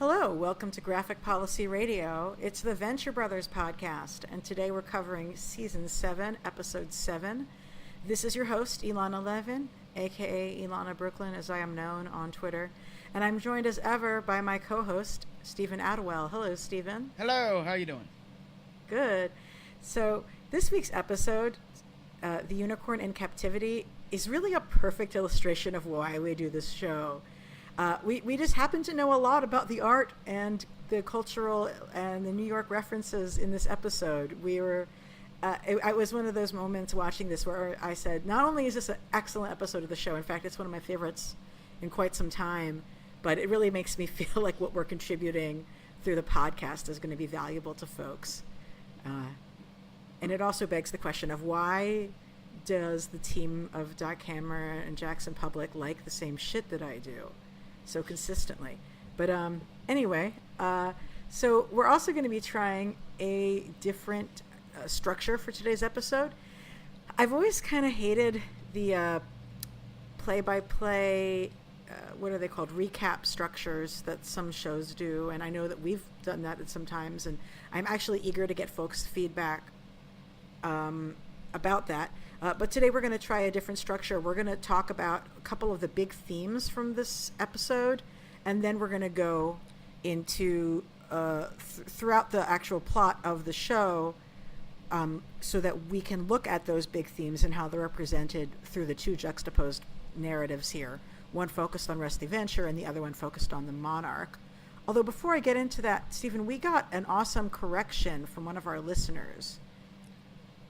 Hello, welcome to Graphic Policy Radio. It's the Venture Brothers podcast, and today we're covering Season 7, Episode 7. This is your host, Ilana Levin, aka Ilana Brooklyn, as I am known on Twitter, and I'm joined as ever by my co-host, Stephen Attewell. Hello, Stephen. Hello, how you doing? Good. So, this week's episode, The Unicorn in Captivity, is really a perfect illustration of why we do this show. We just happen to know a lot about the art and the cultural and the New York references in this episode. It was one of those moments watching this where I said, not only is this an excellent episode of the show, in fact, it's one of my favorites in quite some time, but it really makes me feel like what we're contributing through the podcast is going to be valuable to folks. And it also begs the question of why does the team of Doc Hammer and Jackson Public like the same shit that I do so consistently? But anyway, so we're also going to be trying a different structure for today's episode. I've always kind of hated the play-by-play, what are they called, recap structures that some shows do, and I know that we've done that at some times, and I'm actually eager to get folks' feedback about that. But today we're going to try a different structure. We're going to talk about a couple of the big themes from this episode, and then we're going to go into throughout the actual plot of the show, so that we can look at those big themes and how they're represented through the two juxtaposed narratives here. One focused on Rusty Venture and the other one focused on the Monarch. Although before I get into that, Stephen, we got an awesome correction from one of our listeners.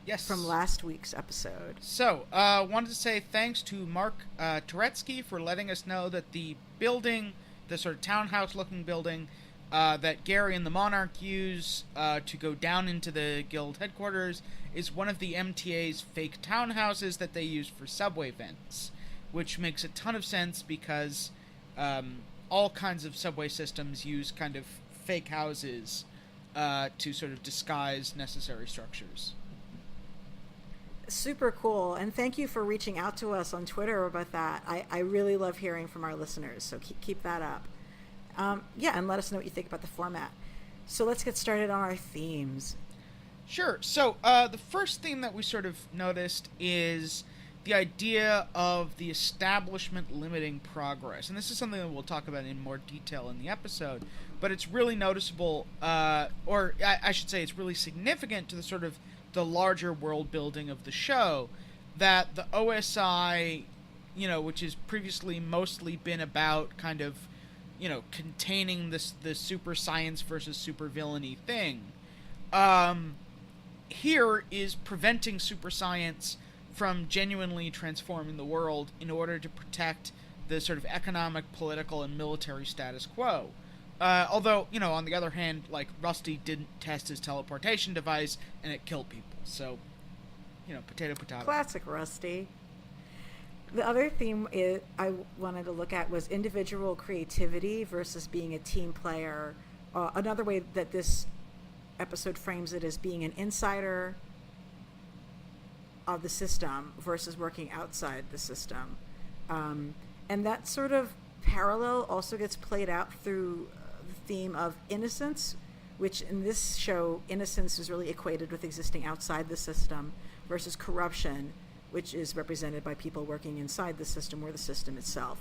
Yes. From last week's episode. So, wanted to say thanks to Mark Turetsky for letting us know that the building, the sort of townhouse-looking building that Gary and the Monarch use to go down into the guild headquarters is one of the MTA's fake townhouses that they use for subway vents, which makes a ton of sense because all kinds of subway systems use kind of fake houses to sort of disguise necessary structures. Super cool, and thank you for reaching out to us on Twitter about that. I really love hearing from our listeners, so keep that up. And let us know what you think about the format. So let's get started on our themes. Sure. So the first theme that we sort of noticed is the idea of the establishment limiting progress. And this is something that we'll talk about in more detail in the episode, but it's really noticeable, or I should say it's really significant to the sort of the larger world building of the show, that the OSI, which has previously mostly been about kind of, containing the super science versus super villainy thing, here is preventing super science from genuinely transforming the world in order to protect the sort of economic, political, and military status quo. Although, on the other hand, like, Rusty didn't test his teleportation device, and it killed people. So, potato. Classic Rusty. The other theme I wanted to look at was individual creativity versus being a team player. Another way that this episode frames it is being an insider of the system versus working outside the system. And that sort of parallel also gets played out through the theme of innocence, which in this show, innocence is really equated with existing outside the system, versus corruption, which is represented by people working inside the system or the system itself.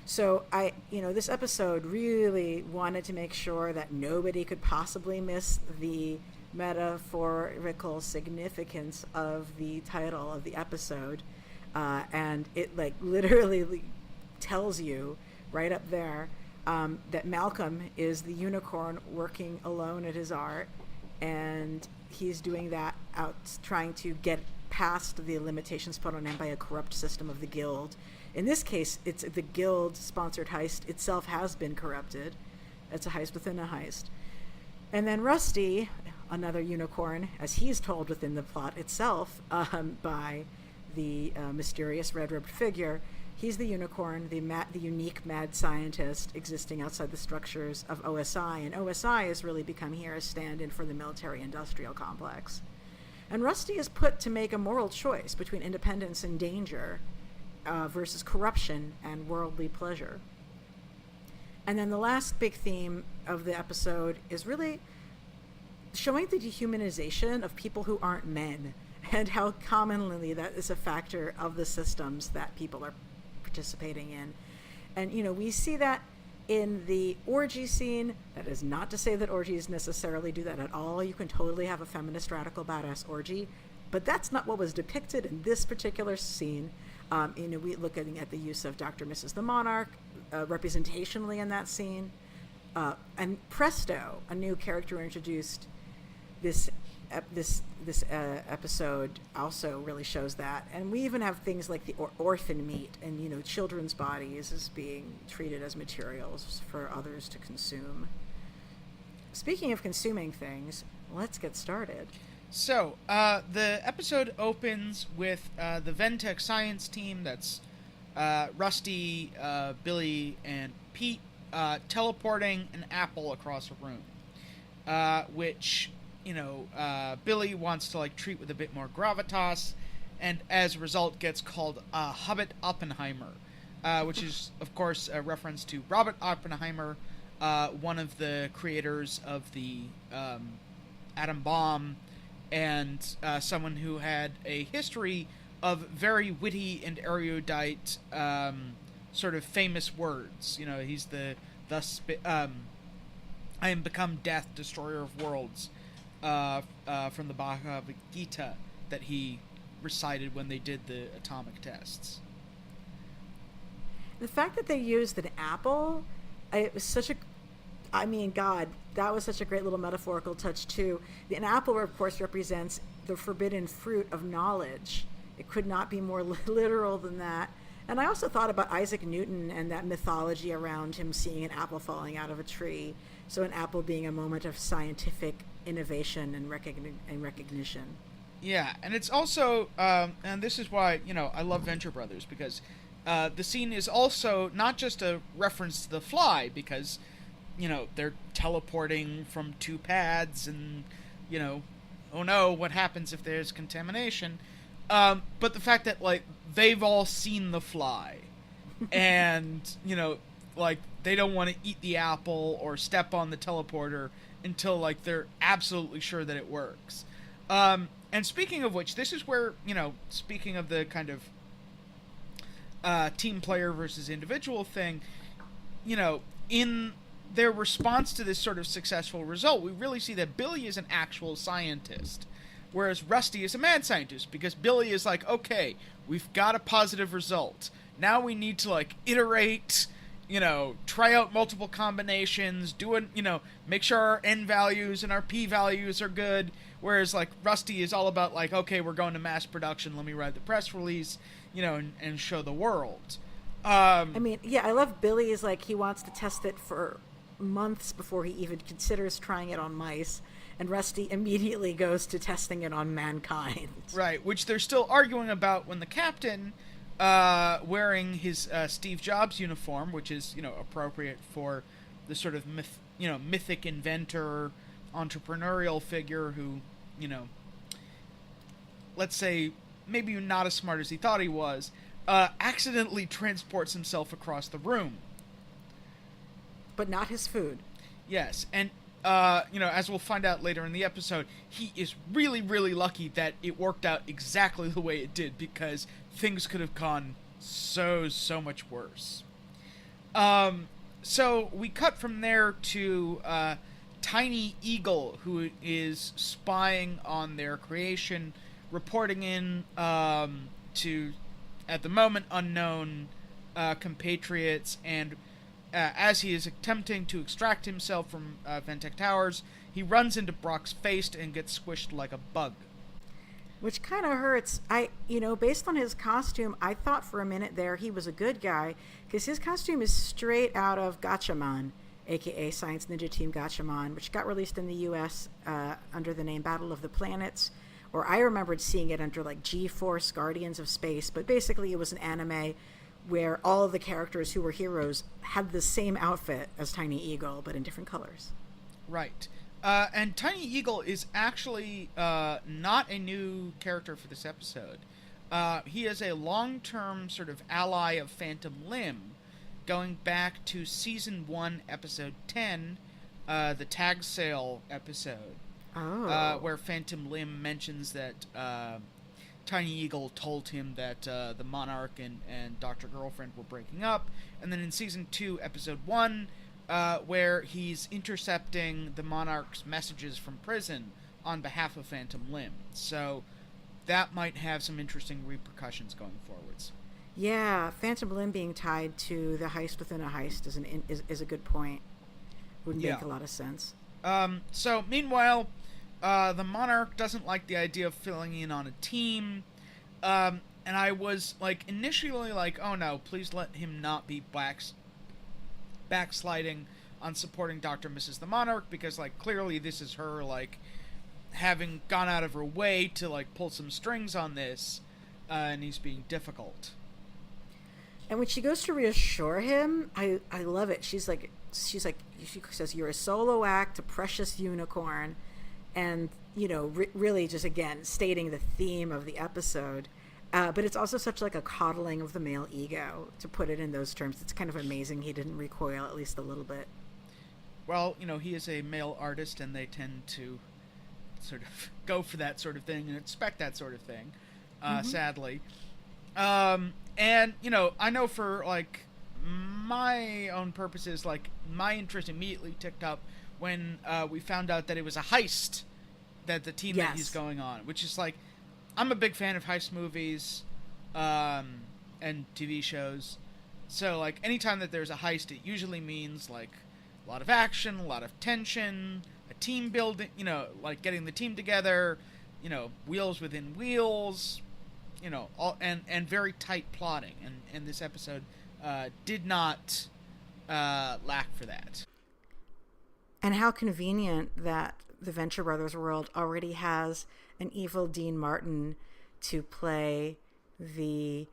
So this episode really wanted to make sure that nobody could possibly miss the metaphorical significance of the title of the episode. And it literally tells you right up there that Malcolm is the unicorn working alone at his art, and he's doing that out trying to get past the limitations put on him by a corrupt system of the guild. In this case, it's the guild-sponsored heist itself has been corrupted. It's a heist within a heist. And then Rusty, another unicorn, as he's told within the plot itself by the mysterious red-robed figure, he's the unicorn, the unique mad scientist existing outside the structures of OSI, and OSI has really become here a stand-in for the military-industrial complex. And Rusty is put to make a moral choice between independence and danger versus corruption and worldly pleasure. And then the last big theme of the episode is really showing the dehumanization of people who aren't men and how commonly that is a factor of the systems that people are participating in. And, we see that in the orgy scene. That is not to say that orgies necessarily do that at all. You can totally have a feminist radical badass orgy, but that's not what was depicted in this particular scene. We looking at the use of Dr. Mrs. the Monarch representationally in that scene, and Presto, a new character introduced this episode, also really shows that. And we even have things like the orphan meat and children's bodies as being treated as materials for others to consume. Speaking of consuming things, let's get started. So, the episode opens with the Ventec science team, that's Rusty, Billy, and Pete, teleporting an apple across a room, which, Billy wants to, treat with a bit more gravitas, and as a result gets called Hobbit Oppenheimer, which is, of course, a reference to Robert Oppenheimer, one of the creators of the atom bomb, and someone who had a history of very witty and erudite sort of famous words. He's I am become death, destroyer of worlds, from the Bhagavad Gita that he recited when they did the atomic tests. The fact that they used an apple, it was such a God, that was such a great little metaphorical touch too. An apple, of course, represents the forbidden fruit of knowledge. It could not be more literal than that. And I also thought about Isaac Newton and that mythology around him seeing an apple falling out of a tree. So an apple being a moment of scientific innovation and recognition. Yeah, and it's also, and this is why, I love Venture Brothers, because the scene is also not just a reference to The Fly, because they're teleporting from two pads and, oh no, what happens if there's contamination? But the fact that, they've all seen The Fly and, they don't want to eat the apple or step on the teleporter until, they're absolutely sure that it works. And speaking of which, this is where, speaking of the kind of team player versus individual thing, in their response to this sort of successful result, we really see that Billy is an actual scientist, whereas Rusty is a mad scientist, because Billy is okay, we've got a positive result. Now we need to, iterate, try out multiple combinations, make sure our N values and our P values are good, whereas, Rusty is all about, okay, we're going to mass production, let me write the press release, and show the world. I love Billy is he wants to test it for months before he even considers trying it on mice, and Rusty immediately goes to testing it on mankind. Right, which they're still arguing about when the captain, wearing his Steve Jobs uniform, which is appropriate for the sort of mythic inventor, entrepreneurial figure who let's say maybe not as smart as he thought he was, accidentally transports himself across the room. But not his food. Yes, and, as we'll find out later in the episode, he is really, really lucky that it worked out exactly the way it did, because things could have gone so much worse. So we cut from there to Tiny Eagle, who is spying on their creation, reporting in to, at the moment, unknown compatriots, and as he is attempting to extract himself from Ventec Towers, he runs into Brock's face and gets squished like a bug. Which kind of hurts. Based on his costume, I thought for a minute there he was a good guy, because his costume is straight out of Gatchaman, aka Science Ninja Team Gatchaman, which got released in the US under the name Battle of the Planets, or I remembered seeing it under G-Force Guardians of Space, but basically it was an anime where all of the characters who were heroes had the same outfit as Tiny Eagle, but in different colors. Right. And Tiny Eagle is actually not a new character for this episode. He is a long-term sort of ally of Phantom Limb, going back to season 1, episode 10, the tag sale episode, where Phantom Limb mentions that Tiny Eagle told him that the Monarch and Dr. Girlfriend were breaking up. And then in season 2, episode 1, where he's intercepting the Monarch's messages from prison on behalf of Phantom Limb. So that might have some interesting repercussions going forwards. Yeah, Phantom Limb being tied to the heist within a heist is a good point. Would make a lot of sense. So meanwhile, the Monarch doesn't like the idea of filling in on a team. And I was like initially like, oh no, please let him not be backsliding on supporting Dr. and Mrs. the Monarch, because like clearly this is her like having gone out of her way to like pull some strings on this, and he's being difficult. And when she goes to reassure him, I love it. She says, "You're a solo act, a precious unicorn," and really just again stating the theme of the episode. But it's also such like a coddling of the male ego, to put it in those terms. It's kind of amazing he didn't recoil at least a little bit. Well, he is a male artist, and they tend to sort of go for that sort of thing and expect that sort of thing, sadly. And, I know for, like, my own purposes, like, my interest immediately ticked up when we found out that it was a heist that the team that he's going on, which is, like, I'm a big fan of heist movies and TV shows. So, like, anytime that there's a heist, it usually means, like, a lot of action, a lot of tension, a team building, like, getting the team together, wheels within wheels, all, and very tight plotting. And this episode did not lack for that. And how convenient that the Venture Brothers world already has an evil Dean Martin to play the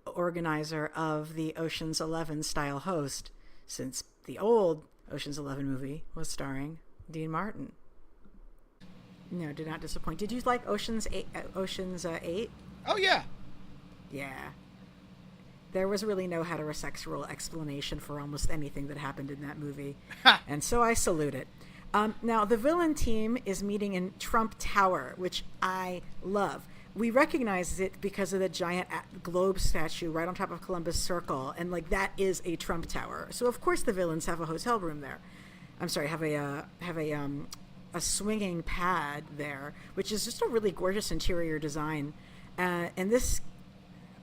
organizer of the Ocean's 11 style host, since the old Ocean's 11 movie was starring Dean Martin. No, did not disappoint. Did you like Ocean's 8? Oh, yeah. Yeah. There was really no heterosexual explanation for almost anything that happened in that movie. And so I salute it. Now, the villain team is meeting in Trump Tower, which I love. We recognize it because of the giant globe statue right on top of Columbus Circle. And, like, that is a Trump Tower. So, of course, the villains have a hotel room there. I'm sorry, have a swinging pad there, which is just a really gorgeous interior design. And this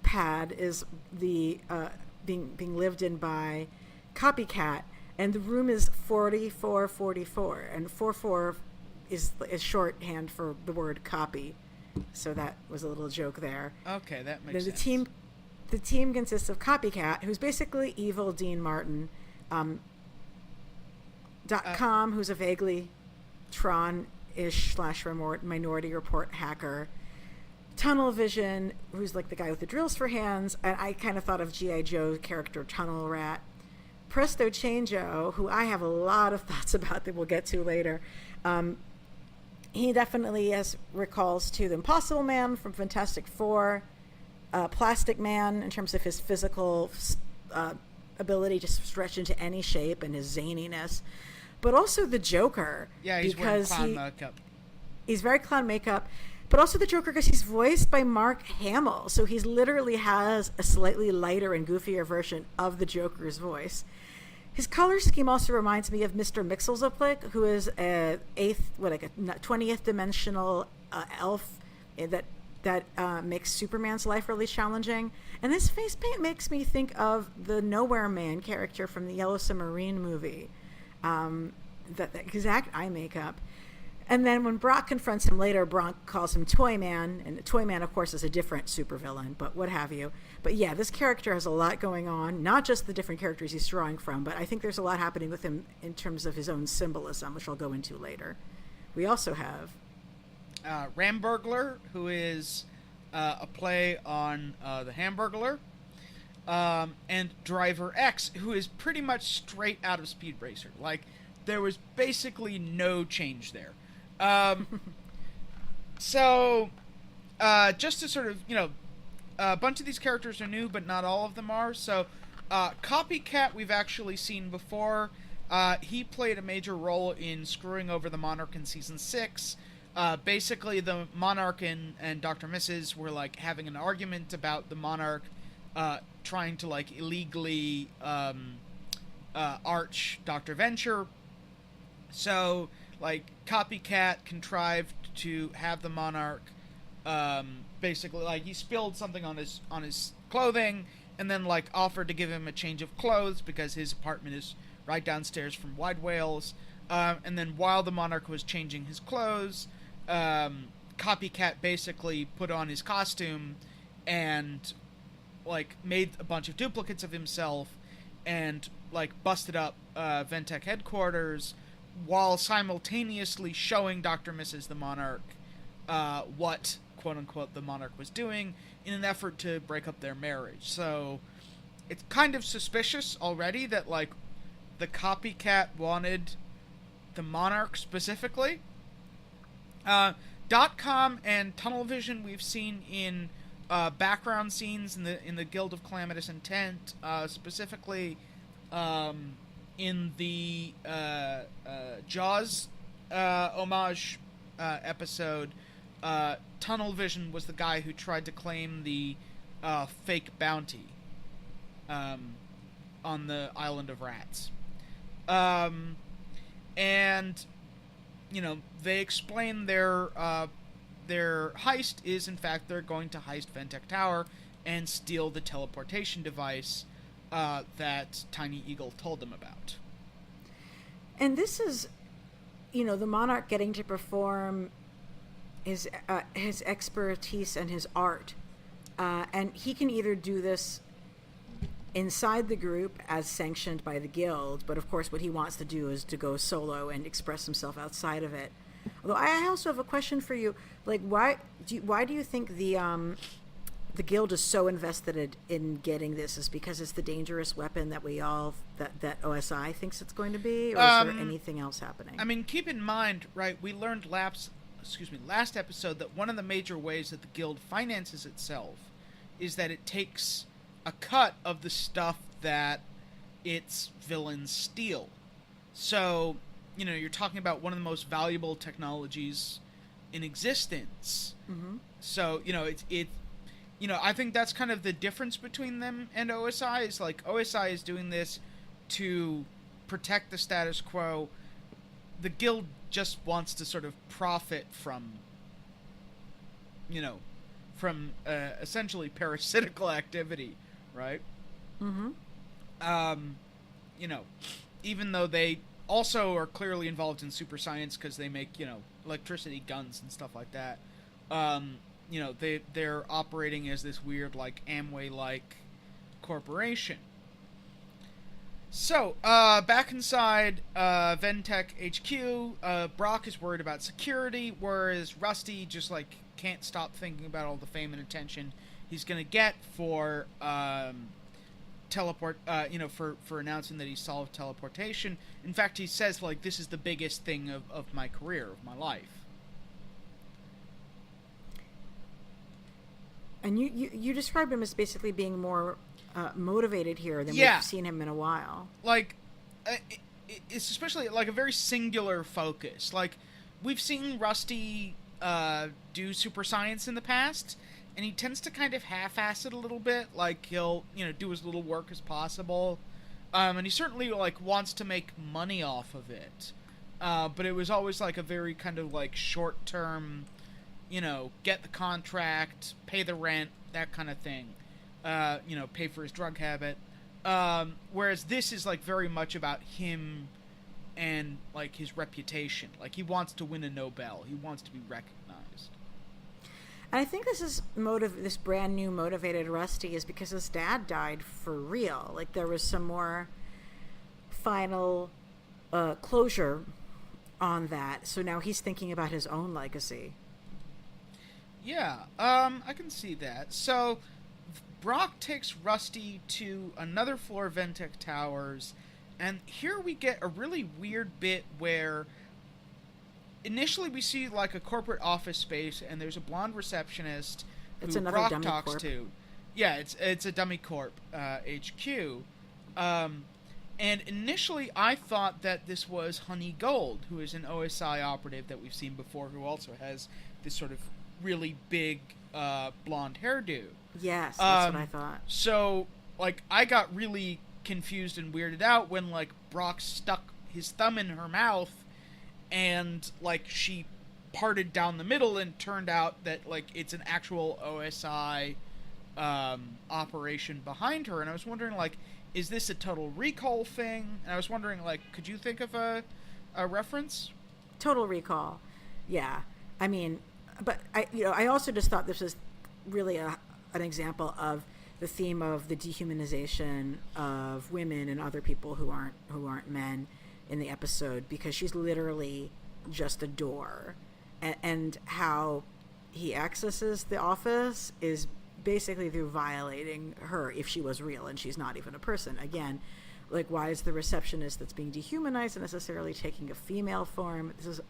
pad is being lived in by Copycat, and the room is 4444, and 44 is shorthand for the word copy. So that was a little joke there. Okay, that makes sense. The team consists of Copycat, who's basically evil Dean Martin, .com, who's a vaguely Tron-ish / Minority Report hacker, Tunnel Vision, who's like the guy with the drills for hands, and I kind of thought of G.I. Joe's character Tunnel Rat, Presto Changeo, who I have a lot of thoughts about that we'll get to later. He definitely recalls to the Impossible Man from Fantastic Four, Plastic Man in terms of his physical ability to stretch into any shape and his zaniness, but also the Joker. Yeah, he's wearing clown makeup. He's very clown makeup, but also the Joker because he's voiced by Mark Hamill, so he literally has a slightly lighter and goofier version of the Joker's voice. His color scheme also reminds me of Mr. Mxyzptlk, who is a 20th dimensional elf that makes Superman's life really challenging. And this face paint makes me think of the Nowhere Man character from the Yellow Submarine movie. That exact eye makeup. And then when Brock confronts him later, Brock calls him Toy Man, and Toy Man, of course, is a different supervillain, but what have you. But yeah, this character has a lot going on, not just the different characters he's drawing from, but I think there's a lot happening with him in terms of his own symbolism, which I'll go into later. We also have Ramburglar, who is a play on the Hamburglar, and Driver X, who is pretty much straight out of Speed Racer. Like, there was basically no change there. So, just to sort of, a bunch of these characters are new, but not all of them are. So, Copycat we've actually seen before. He played a major role in screwing over the Monarch in season 6. Basically, the Monarch and Dr. Mrs. were like having an argument about the Monarch trying to like illegally arch Dr. Venture. So, like, Copycat contrived to have the Monarch basically, like, he spilled something on his clothing, and then like offered to give him a change of clothes because his apartment is right downstairs from Wide Wales. And then while the Monarch was changing his clothes, Copycat basically put on his costume and like made a bunch of duplicates of himself and like busted up Ventec headquarters while simultaneously showing Dr. Mrs. the Monarch what quote unquote the Monarch was doing in an effort to break up their marriage. So it's kind of suspicious already that like the Copycat wanted the Monarch specifically. .com and Tunnel Vision we've seen in background scenes in the Guild of Calamitous Intent, specifically in the Jaws homage episode. Tunnel Vision was the guy who tried to claim the fake bounty on the Island of Rats. And, you know, they explain their heist is, in fact, they're going to heist Ventec Tower and steal the teleportation device that Tiny Eagle told them about. And this is, you know, the Monarch getting to perform his expertise and his art. And he can either do this inside the group as sanctioned by the guild, but of course what he wants to do is to go solo and express himself outside of it. Although I also have a question for you, like why do you think the guild is so invested in getting this? Is because it's the dangerous weapon that that OSI thinks it's going to be, or is there anything else happening? I mean, keep in mind, right, we learned last episode that one of the major ways that the guild finances itself is that it takes a cut of the stuff that its villains steal. So, you know, you're talking about one of the most valuable technologies in existence. Mm-hmm. So, you know, you know, I think that's kind of the difference between them and OSI is like OSI is doing this to protect the status quo. The guild just wants to sort of profit from, you know, from essentially parasitical activity. Right? Mm-hmm. You know, even though they also are clearly involved in super science because they make, you know, electricity guns and stuff like that. You know, they're operating as this weird, like, Amway-like corporation. So, back inside Ventec HQ, Brock is worried about security, whereas Rusty just, like, can't stop thinking about all the fame and attention he's gonna get for you know, for announcing that he solved teleportation. In fact, he says, like, this is the biggest thing of my career, of my life. And you described him as basically being more motivated here than we've seen him in a while. Like, it's especially, like, a very singular focus. Like, we've seen Rusty do super science in the past, and he tends to kind of half-ass it a little bit. Like, he'll, you know, do as little work as possible. And he certainly, like, wants to make money off of it. But it was always, like, a very kind of, like, short-term, you know, get the contract, pay the rent, that kind of thing. You know, pay for his drug habit. Whereas this is, like, very much about him and, like, his reputation. Like, he wants to win a Nobel. He wants to be recognized. And I think this is this brand new motivated Rusty is because his dad died for real. Like, there was some more final closure on that. So now he's thinking about his own legacy. Yeah, I can see that. So Brock takes Rusty to another floor of Ventec Towers, and here we get a really weird bit where initially we see, like, a corporate office space, and there's a blonde receptionist who Brock talks to. Yeah, it's a dummy corp HQ. And initially, I thought that this was Honey Gold, who is an OSI operative that we've seen before, who also has this sort of really big blonde hairdo. Yes, that's what I thought. So, like, I got really confused and weirded out when, like, Brock stuck his thumb in her mouth and, like, she parted down the middle and turned out that, like, it's an actual OSI operation behind her. And I was wondering, like, is this a Total Recall thing? And I was wondering, like, could you think of a reference? Total Recall. Yeah. I mean, but I also just thought this was really an example of the theme of the dehumanization of women and other people who aren't men in the episode, because she's literally just a door, and how he accesses the office is basically through violating her if she was real and she's not even a person. Again, like, why is the receptionist that's being dehumanized necessarily taking a female form? This is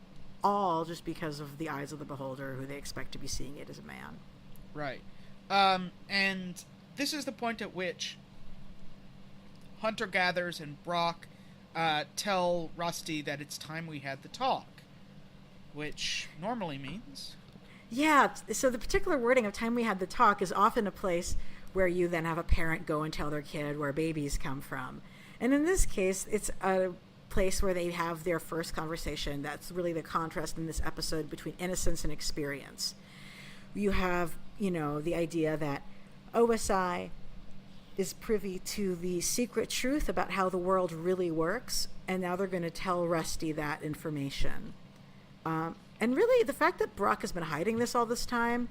all just because of the eyes of the beholder, who they expect to be seeing it as a man. Right. And this is the point at which hunter-gatherers and Brock tell Rusty that it's time we had the talk, which normally means... Yeah, so the particular wording of time we had the talk is often a place where you then have a parent go and tell their kid where babies come from. And in this case, it's a place where they have their first conversation. That's really the contrast in this episode between innocence and experience. You have, the idea that OSI is privy to the secret truth about how the world really works, and now they're going to tell Rusty that information. And really, the fact that Brock has been hiding this all this time,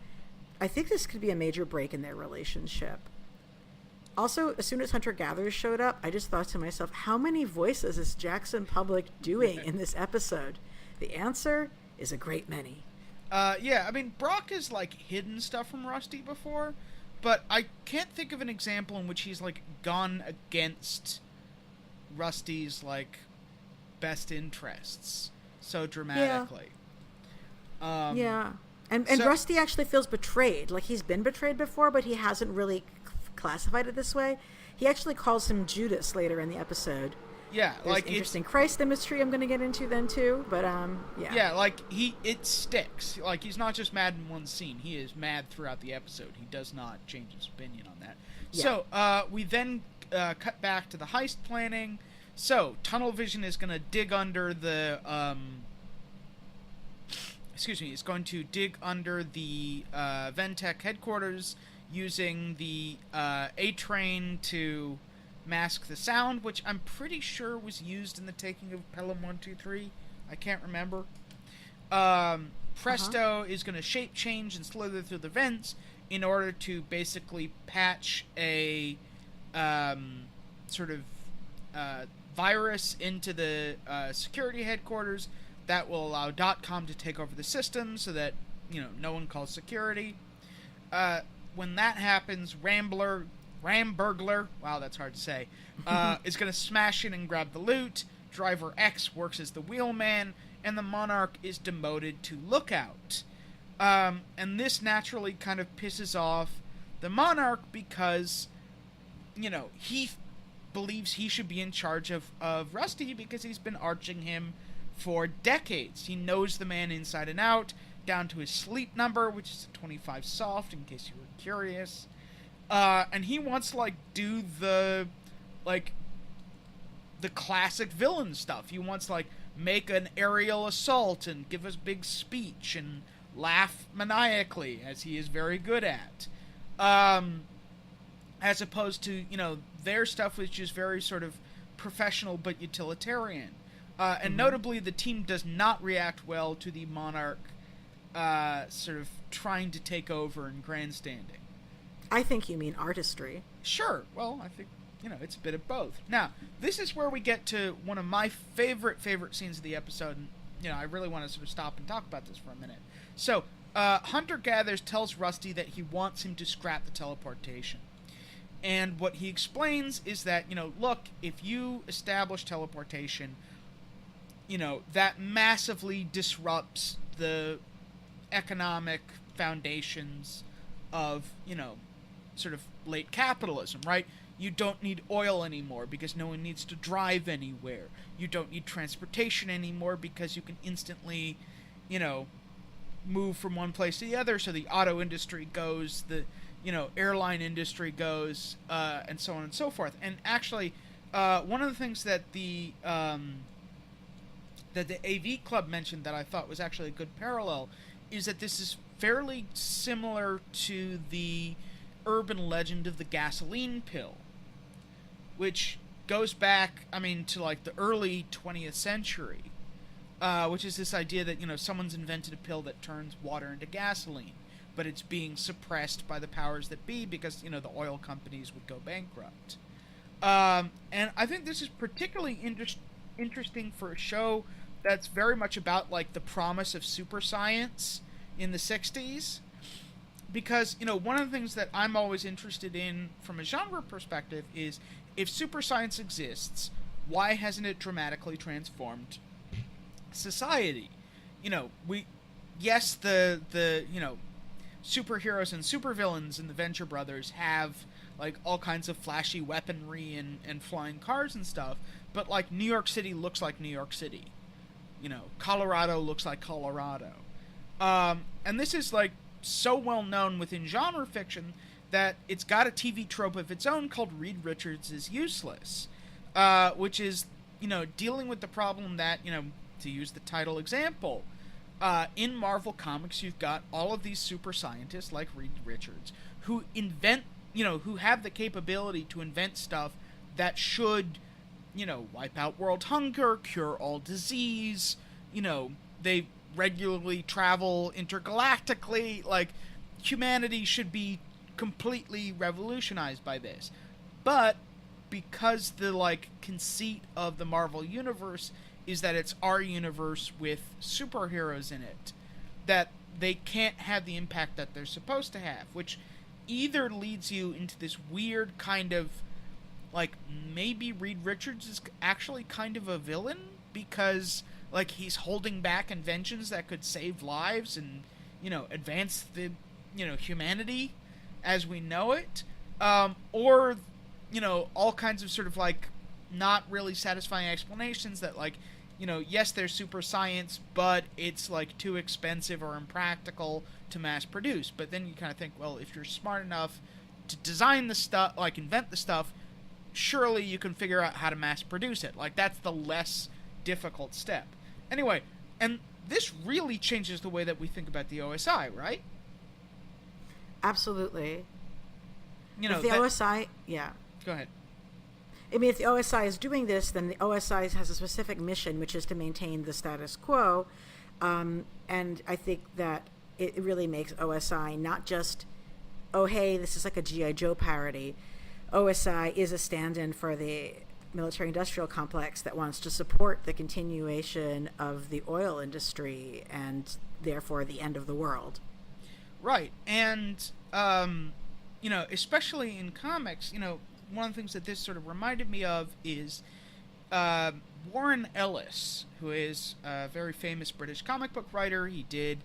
I think this could be a major break in their relationship. Also, as soon as hunter-gatherers showed up, I just thought to myself, how many voices is Jackson Public doing in this episode? The answer is a great many. Yeah, I mean, Brock has, like, hidden stuff from Rusty before, but I can't think of an example in which he's, like, gone against Rusty's, like, best interests so dramatically. Yeah. And so, Rusty actually feels betrayed. Like, he's been betrayed before, but he hasn't really classified it this way. He actually calls him Judas later in the episode. Yeah, There's like interesting Christ imagery I'm going to get into then too, but yeah. Yeah, like it sticks. Like, he's not just mad in one scene. He is mad throughout the episode. He does not change his opinion on that. Yeah. So, we then cut back to the heist planning. So, Tunnel Vision is going to dig under the He's going to dig under the Ventec headquarters using the A-Train to mask the sound, which I'm pretty sure was used in the taking of Pelham 123. I can't remember. Presto is going to shape change and slither through the vents in order to basically patch a sort of virus into the security headquarters that will allow .com to take over the system so that, no one calls security. When that happens, Ramburglar, wow, that's hard to say, is going to smash in and grab the loot. Driver X works as the wheelman, and the Monarch is demoted to lookout. And this naturally kind of pisses off the Monarch because, he believes he should be in charge of Rusty because he's been arching him for decades. He knows the man inside and out, down to his sleep number, which is a 25 soft, in case you were curious. And he wants to, do the classic villain stuff. He wants to, make an aerial assault and give us big speech and laugh maniacally, as he is very good at. As opposed to, their stuff, which is very sort of professional but utilitarian. And notably, the team does not react well to the Monarch sort of trying to take over and grandstanding. I think you mean artistry. Sure. Well, I think, it's a bit of both. Now, this is where we get to one of my favorite scenes of the episode. And, I really want to sort of stop and talk about this for a minute. So, Hunter Gathers tells Rusty that he wants him to scrap the teleportation. And what he explains is that, look, if you establish teleportation, that massively disrupts the economic foundations of, sort of late capitalism, right? You don't need oil anymore because no one needs to drive anywhere. You don't need transportation anymore because you can instantly, move from one place to the other. So the auto industry goes, the airline industry goes, and so on and so forth. And actually, one of the things that the AV Club mentioned that I thought was actually a good parallel is that this is fairly similar to the urban legend of the gasoline pill, which goes back, to like the early 20th century, which is this idea that, someone's invented a pill that turns water into gasoline, but it's being suppressed by the powers that be because, the oil companies would go bankrupt. And I think this is particularly interesting for a show that's very much about, like, the promise of super science in the 60s. Because, one of the things that I'm always interested in from a genre perspective is, if super science exists, why hasn't it dramatically transformed society? The superheroes and supervillains in the Venture Brothers have, like, all kinds of flashy weaponry and flying cars and stuff, but, like, New York City looks like New York City. Colorado looks like Colorado. And this is, like, so well known within genre fiction that it's got a TV trope of its own called Reed Richards is Useless, which is, dealing with the problem that, to use the title example, in Marvel Comics you've got all of these super scientists like Reed Richards who invent, who have the capability to invent stuff that should, wipe out world hunger, cure all disease, they regularly travel intergalactically, like, humanity should be completely revolutionized by this. But because the, like, conceit of the Marvel universe is that it's our universe with superheroes in it, that they can't have the impact that they're supposed to have, which either leads you into this weird kind of, like, maybe Reed Richards is actually kind of a villain because, like, he's holding back inventions that could save lives and, advance the, humanity as we know it, or, all kinds of sort of, like, not really satisfying explanations that, like, yes, there's super science, but it's, like, too expensive or impractical to mass produce. But then you kind of think, well, if you're smart enough to design the stuff, like, invent the stuff, surely you can figure out how to mass produce it. Like, that's the less difficult step. Anyway, and this really changes the way that we think about the OSI, right? Absolutely. If the OSI, yeah. Go ahead. If the OSI is doing this, then the OSI has a specific mission, which is to maintain the status quo. And I think that it really makes OSI not just, oh, hey, this is like a G.I. Joe parody. OSI is a stand-in for the military-industrial complex that wants to support the continuation of the oil industry and therefore the end of the world. Right. And, especially in comics, one of the things that this sort of reminded me of is Warren Ellis, who is a very famous British comic book writer. He did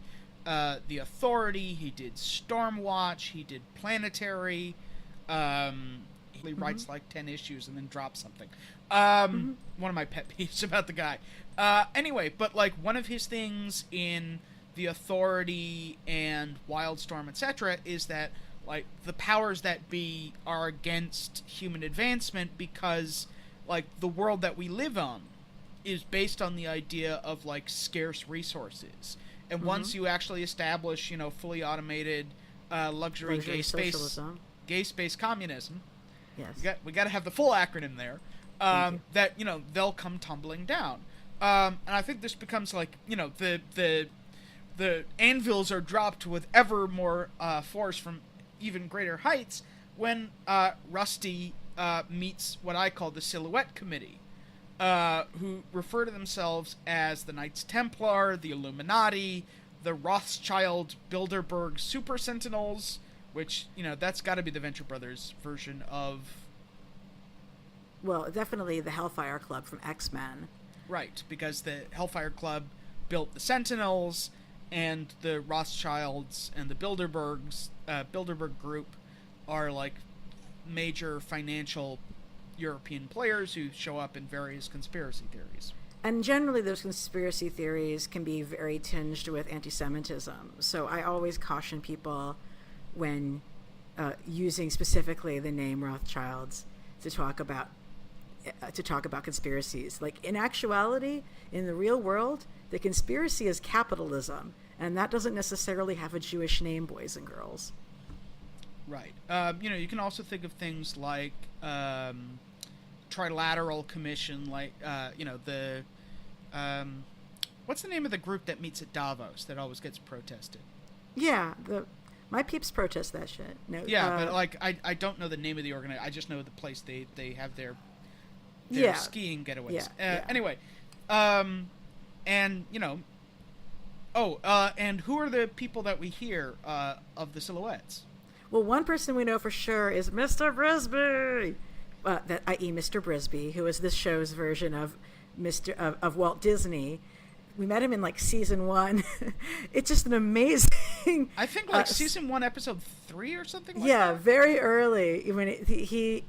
The Authority, he did Stormwatch, he did Planetary. He writes like 10 issues and then drops something. One of my pet peeves about the guy. Anyway, but like one of his things in The Authority and Wildstorm, etc., is that like the powers that be are against human advancement because like the world that we live on is based on the idea of like scarce resources. And once you actually establish, fully automated luxury gay space communism. Yes. We got to have the full acronym there. That they'll come tumbling down. And I think this becomes like the anvils are dropped with ever more force from even greater heights when Rusty meets what I call the Silhouette Committee, who refer to themselves as the Knights Templar, the Illuminati, the Rothschild Bilderberg Super Sentinels, which, that's got to be the Venture Brothers version of... Well, definitely the Hellfire Club from X-Men. Right, because the Hellfire Club built the Sentinels, and the Rothschilds and the Bilderberg group are, like, major financial European players who show up in various conspiracy theories. And generally, those conspiracy theories can be very tinged with anti-Semitism. So I always caution people when using specifically the name Rothschilds to talk about conspiracies. Like, in actuality, in the real world, the conspiracy is capitalism, and that doesn't necessarily have a Jewish name, boys and girls. Right. You can also think of things like Trilateral Commission, like the what's the name of the group that meets at Davos that always gets protested? Yeah, my peeps protest that shit. No, yeah, but like I don't know the name of the organization. I just know the place they have their skiing getaways. Anyway, and and who are the people that we hear of the silhouettes? Well, one person we know for sure is Mr. Brisby, i.e. Mr. Brisby, who is this show's version of of Walt Disney. We met him in like season 1. It's just an amazing. I think like season 1, episode 3 or something. Like yeah, that? Very early when he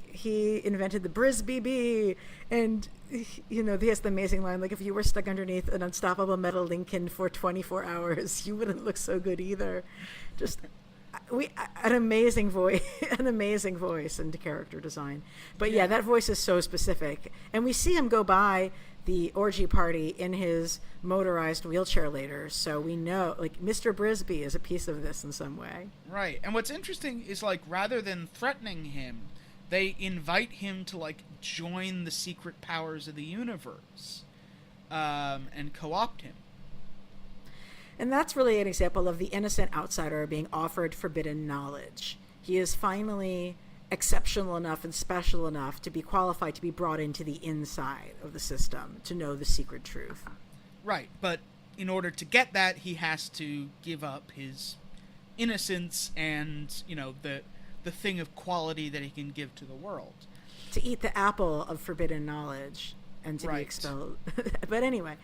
invented the Brisby bee, and he has the amazing line like, if you were stuck underneath an unstoppable metal Lincoln for 24 hours, you wouldn't look so good either. Just an amazing voice, and character design. But yeah, that voice is so specific, and we see him go by the orgy party in his motorized wheelchair later, so we know like Mr. Brisby is a piece of this in some way. Right. And what's interesting is like rather than threatening him, they invite him to like join the secret powers of the universe and co-opt him. And that's really an example of the innocent outsider being offered forbidden knowledge. He is finally exceptional enough and special enough to be qualified to be brought into the inside of the system to know the secret truth. Right, but in order to get that, he has to give up his innocence and, the thing of quality that he can give to the world. To eat the apple of forbidden knowledge and to be expelled. But anyway.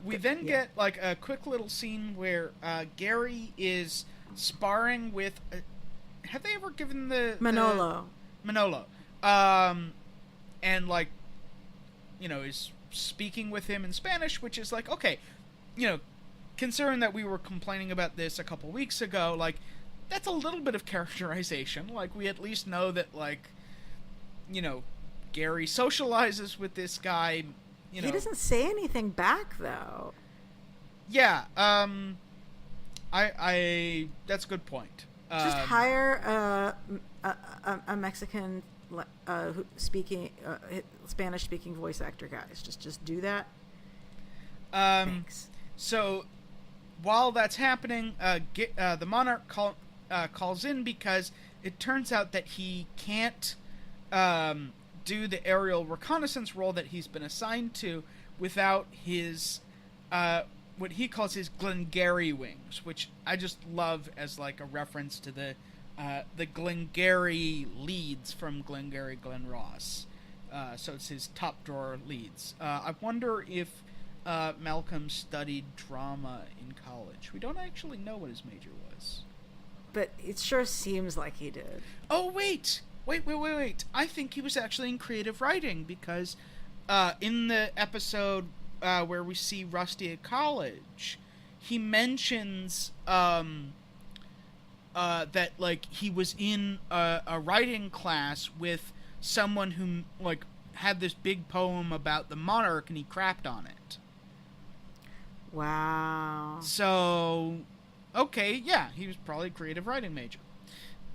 We then get like a quick little scene where Gary is sparring with... have they ever given Manolo. Manolo. And like, is speaking with him in Spanish, which is like, okay, considering that we were complaining about this a couple weeks ago, like, that's a little bit of characterization. Like, we at least know that, like, Gary socializes with this guy, He doesn't say anything back, though. Yeah, I that's a good point. Just hire a Mexican Spanish-speaking voice actor, guys. Just do that. Thanks. So while that's happening, the Monarch calls in because it turns out that he can't do the aerial reconnaissance role that he's been assigned to without his what he calls his Glengarry wings, which I just love as like a reference to the Glengarry leads from Glengarry Glen Ross. So it's his top drawer leads. I wonder if Malcolm studied drama in college. We don't actually know what his major was. But it sure seems like he did. Oh, wait. I think he was actually in creative writing because in the episode where we see Rusty at college, he mentions that like he was in a writing class with someone who like had this big poem about the monarch and he crapped on it. Wow. So, okay, yeah, he was probably a creative writing major.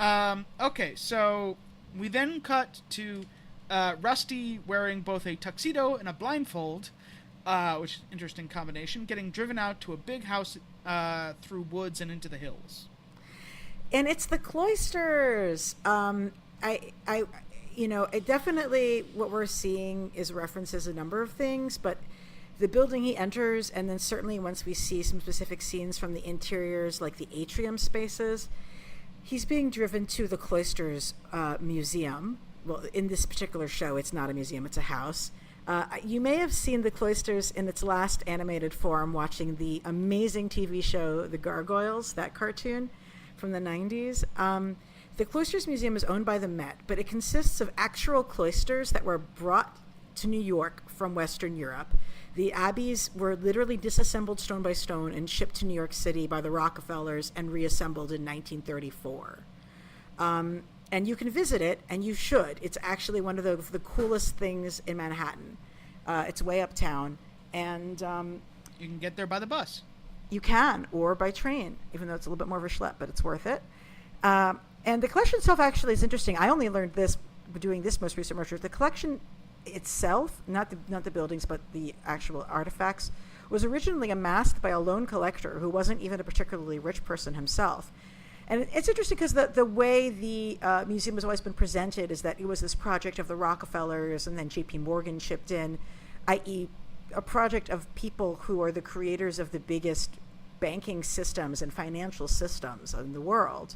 Okay, so we then cut to Rusty wearing both a tuxedo and a blindfold, which is an interesting combination, getting driven out to a big house through woods and into the hills. And it's the Cloisters. It definitely what we're seeing is references a number of things, but the building he enters, and then certainly once we see some specific scenes from the interiors, like the atrium spaces, he's being driven to the Cloisters museum. Well, in this particular show, it's not a museum, it's a house. You may have seen the Cloisters in its last animated form watching the amazing TV show The Gargoyles, that cartoon from the 90s. The Cloisters Museum is owned by the Met, but it consists of actual cloisters that were brought to New York from Western Europe. The abbeys were literally disassembled stone by stone and shipped to New York City by the Rockefellers and reassembled in 1934. And you can visit it, and you should. It's actually one of the coolest things in Manhattan. It's way uptown, and You can get there by the bus. you can, or by train, even though it's a little bit more of a schlep, but it's worth it. And the collection itself actually is interesting. I only learned this doing this most recent research. The collection itself, not the buildings, but the actual artifacts, was originally amassed by a lone collector who wasn't even a particularly rich person himself. And it's interesting because the way the museum has always been presented is that it was this project of the Rockefellers, and then J.P. Morgan chipped in, i.e. a project of people who are the creators of the biggest banking systems and financial systems in the world.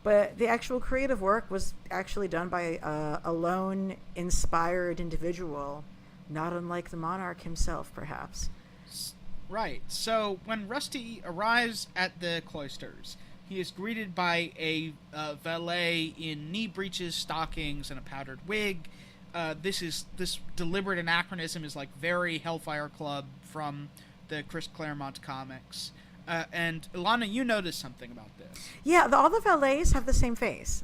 But the actual creative work was actually done by a lone, inspired individual, not unlike the monarch himself, perhaps. Right. So when Rusty arrives at the Cloisters, he is greeted by a valet in knee breeches, stockings, and a powdered wig. This deliberate anachronism is like very Hellfire Club from the Chris Claremont comics. And Ilana, you noticed something about this. Yeah, all the valets have the same face.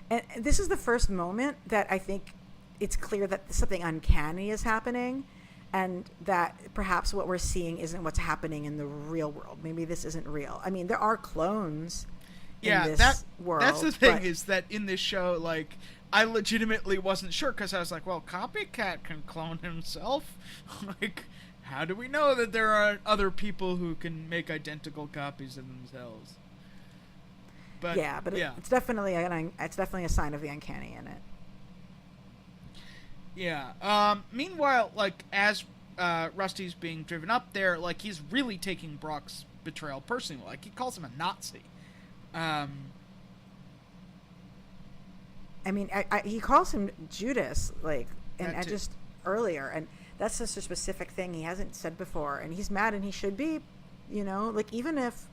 And this is the first moment that I think it's clear that something uncanny is happening, and that perhaps what we're seeing isn't what's happening in the real world. Maybe this isn't real. I mean, there are clones in this world. That's the thing, is that in this show, like, I legitimately wasn't sure, because I was like, well, Copycat can clone himself. Like, how do we know that there are other people who can make identical copies of themselves? But it's definitely a sign of the uncanny in it. Yeah. Meanwhile, like, as Rusty's being driven up there, like, he's really taking Brock's betrayal personally. Like, he calls him a Nazi. I mean, he calls him Judas, like, and just earlier, and that's just a specific thing he hasn't said before, and he's mad, and he should be, like, even if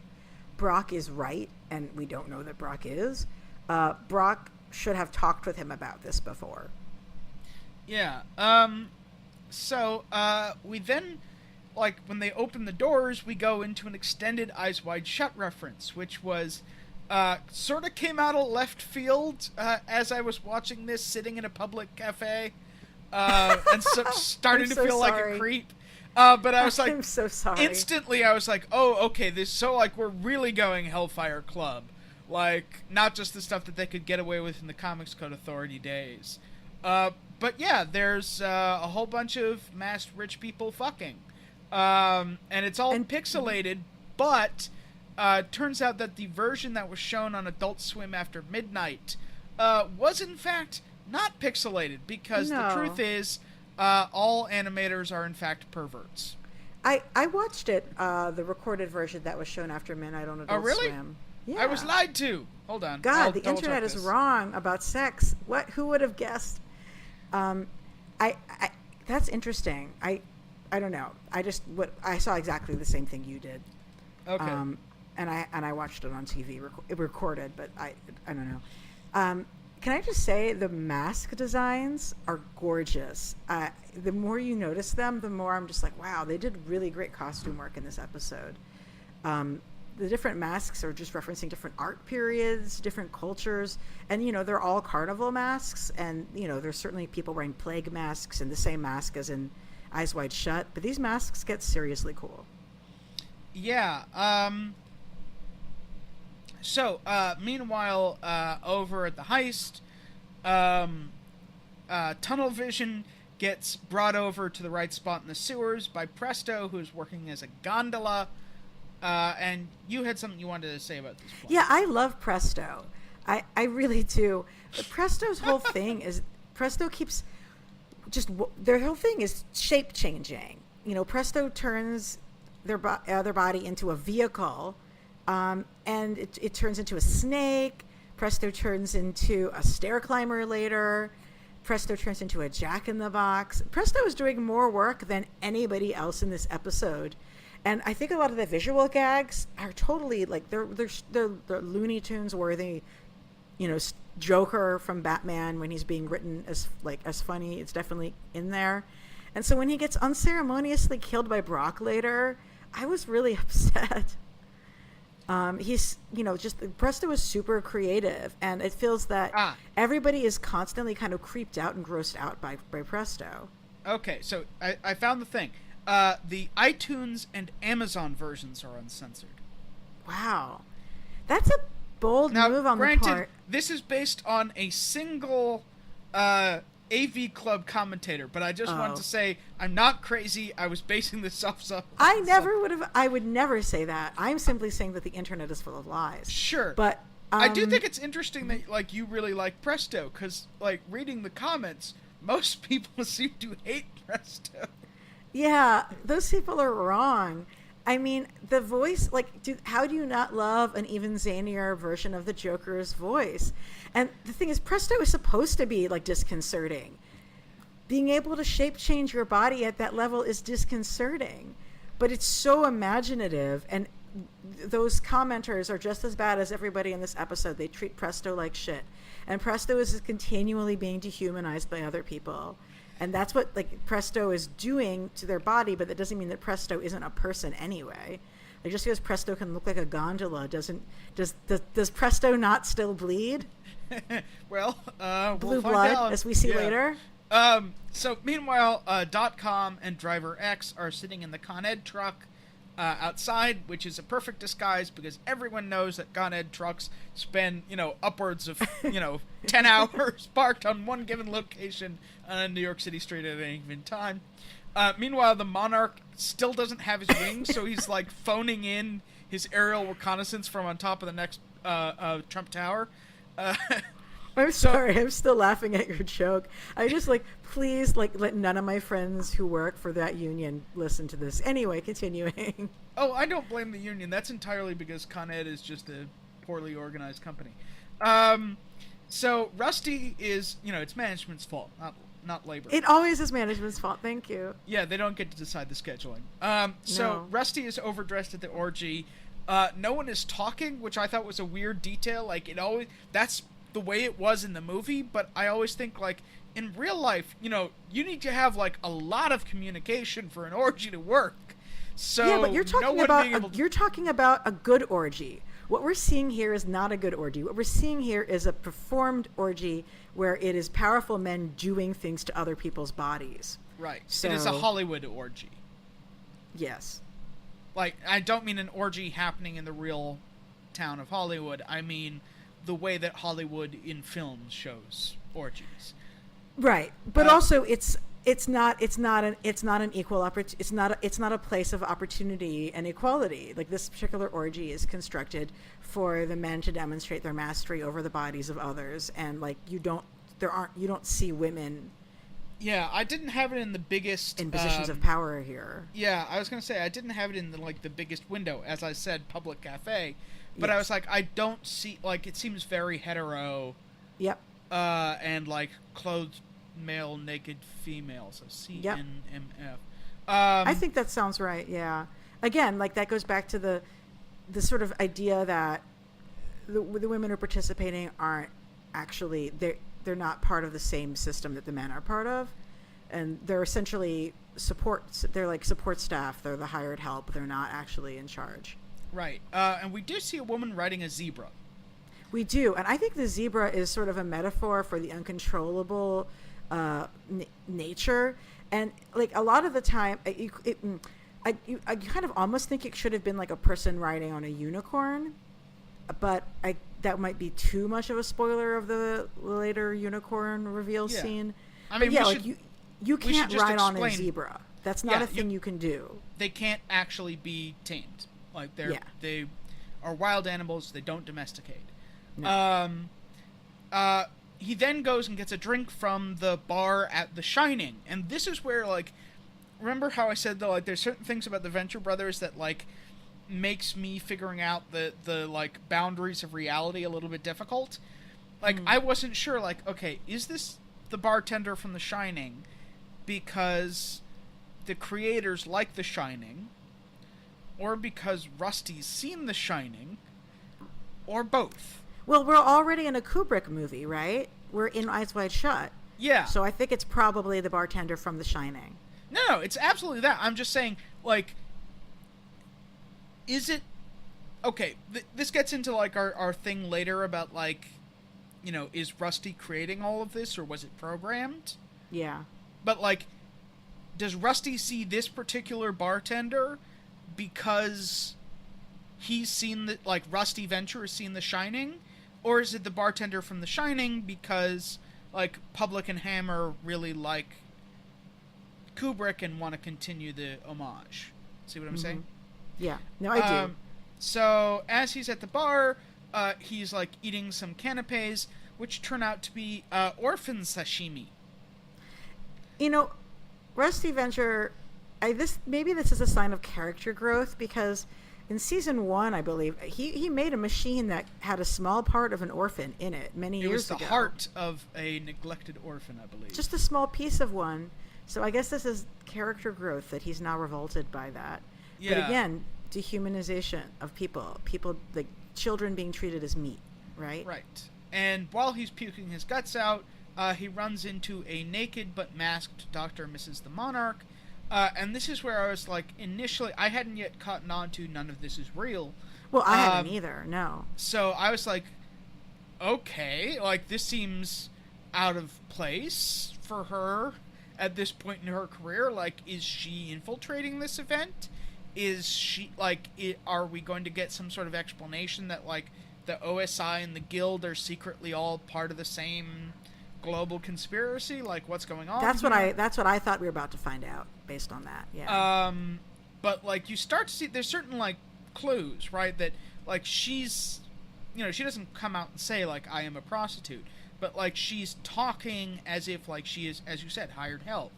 Brock is right, and we don't know that Brock is, Brock should have talked with him about this before. Yeah. So we then, like, when they open the doors, we go into an extended Eyes Wide Shut reference, which was sort of came out of left field as I was watching this, sitting in a public cafe, and starting to feel like a creep. But I was like, I'm so sorry. Instantly, I was like, oh, okay, we're really going Hellfire Club. Like, not just the stuff that they could get away with in the Comics Code Authority days. But yeah, there's a whole bunch of masked rich people fucking. And it's all pixelated, but turns out that the version that was shown on Adult Swim after midnight was in fact not pixelated, because the truth is all animators are in fact perverts. I watched it, the recorded version that was shown after midnight on Adult Swim. Yeah. I was lied to. Hold on. God, the internet is wrong about sex. Who would have guessed? That's interesting. I don't know. I saw exactly the same thing you did. Okay. And I watched it on TV, recorded, but I don't know. Can I just say the mask designs are gorgeous. The more you notice them, the more I'm just like, wow, they did really great costume work in this episode. The different masks are just referencing different art periods, different cultures, and they're all carnival masks, and there's certainly people wearing plague masks and the same mask as in Eyes Wide Shut, but these masks get seriously cool. Yeah. So meanwhile, over at the heist, Tunnel Vision gets brought over to the right spot in the sewers by Presto, who's working as a gondola. And you had something you wanted to say about this point. Yeah, I love Presto. I really do. But Presto's whole thing is Presto keeps their whole thing is shape changing. Presto turns their body into a vehicle, and it turns into a snake. Presto turns into a stair climber later. Presto turns into a jack-in-the-box. Presto is doing more work than anybody else in this episode. And I think a lot of the visual gags are totally like they're Looney Tunes worthy Joker from Batman, when he's being written as funny, it's definitely in there. And so when he gets unceremoniously killed by Brock later, I was really upset. He's, just Presto is super creative, and it feels that everybody is constantly kind of creeped out and grossed out by Presto. Okay, so I found the thing. The iTunes and Amazon versions are uncensored. Wow. That's a bold move on the part. This is based on a single AV Club commentator, but I just wanted to say I'm not crazy. I was basing this off I would never say that. I'm simply saying that the internet is full of lies. Sure. But I do think it's interesting that you really like Presto, because reading the comments, most people seem to hate Presto. Yeah, those people are wrong. I mean, the voice, how do you not love an even zanier version of the Joker's voice? And the thing is, Presto is supposed to be, disconcerting. Being able to shape change your body at that level is disconcerting. But it's so imaginative, and those commenters are just as bad as everybody in this episode. They treat Presto like shit. And Presto is continually being dehumanized by other people. And that's what Presto is doing to their body, but that doesn't mean that Presto isn't a person anyway. Just because Presto can look like a gondola does Presto not still bleed? Well, blue we'll blood, find out. as we see later. So meanwhile, .com and Driver X are sitting in the Con Ed truck outside, which is a perfect disguise because everyone knows that Con Ed trucks spend, upwards of, 10 hours parked on one given location on a New York City street at any given time. Meanwhile, the Monarch still doesn't have his wings, so he's phoning in his aerial reconnaissance from on top of the next Trump Tower. I'm sorry, I'm still laughing at your joke. I just please let none of my friends who work for that union listen to this. Anyway, continuing. Oh, I don't blame the union. That's entirely because Con Ed is just a poorly organized company. So Rusty is, it's management's fault, not labor. It always is management's fault. Thank you. Yeah, they don't get to decide the scheduling. So No. Rusty is overdressed at the orgy. No one is talking, which I thought was a weird detail. That's the way it was in the movie, but I always think in real life, you need to have a lot of communication for an orgy to work. So yeah, but you're talking about a good orgy. What we're seeing here is not a good orgy. What we're seeing here is a performed orgy where it is powerful men doing things to other people's bodies. Right. So, it is a Hollywood orgy. Yes. I don't mean an orgy happening in the real town of Hollywood. I mean the way that Hollywood in films shows orgies. Right. But also it's not an equal it's not a place of opportunity and equality. This particular orgy is constructed for the men to demonstrate their mastery over the bodies of others, and you don't see women. Yeah, I didn't have it in the biggest in positions of power here. Yeah, I was gonna say I didn't have it in the biggest window, as I said, public cafe. But Yes. I was I don't see it seems very hetero. Yep. And clothed male, naked female. So CNMF. I think that sounds right. Yeah. Again, that goes back to the sort of idea that the women who are participating aren't actually they're not part of the same system that the men are part of, and they're essentially they're support staff. They're the hired help. They're not actually in charge. Right. And we do see a woman riding a zebra. We do, and I think the zebra is sort of a metaphor for the uncontrollable nature, and a lot of the time I kind of almost think it should have been a person riding on a unicorn, but that might be too much of a spoiler of the later unicorn reveal scene. I mean, you can't ride on a explain, zebra. That's not a thing you can do. They can't actually be tamed. They are wild animals. They don't domesticate. No. He then goes and gets a drink from the bar at The Shining, and this is where remember how I said that there's certain things about the Venture brothers that makes me figuring out the boundaries of reality a little bit difficult. I wasn't sure okay, is this the bartender from The Shining because the creators like The Shining, or because Rusty's seen The Shining, or both? Well, we're already in a Kubrick movie, right? We're in Eyes Wide Shut. Yeah. So I think it's probably the bartender from The Shining. No, it's absolutely that. I'm just saying, like, is it... Okay, this gets into, like, our thing later about, like, you know, is Rusty creating all of this, or was it programmed? Yeah. But, like, does Rusty see this particular bartender because he's seen the... Like, Rusty Venture has seen The Shining? Or is it the bartender from The Shining because, like, Public and Hammer really like Kubrick and want to continue the homage? See what I'm saying? Yeah. No, I do. So, as he's at the bar, he's, like, eating some canapes, which turn out to be orphan sashimi. You know, Rusty Venture, maybe this is a sign of character growth, because in season 1, I believe, he made a machine that had a small part of an orphan in it many years ago. It was the heart of a neglected orphan, I believe. Just a small piece of one. So I guess this is character growth, that he's now revolted by that. Yeah. But again, dehumanization of people, like children being treated as meat, right? Right. And while he's puking his guts out, he runs into a naked but masked Dr. and Mrs. the Monarch. And this is where I was like, initially, I hadn't yet caught on to none of this is real. Well, I hadn't either, no. So I was like, okay, like, this seems out of place for her at this point in her career. Like, is she infiltrating this event? Is she, like, are we going to get some sort of explanation that, like, the OSI and the Guild are secretly all part of the same global conspiracy? Like, what's going on? That's what I thought we were about to find out based on that. Yeah. But like, you start to see there's certain, like, clues, right? That, like, she's, you know, she doesn't come out and say, like, I am a prostitute, but, like, she's talking as if, like, she is, as you said, hired help.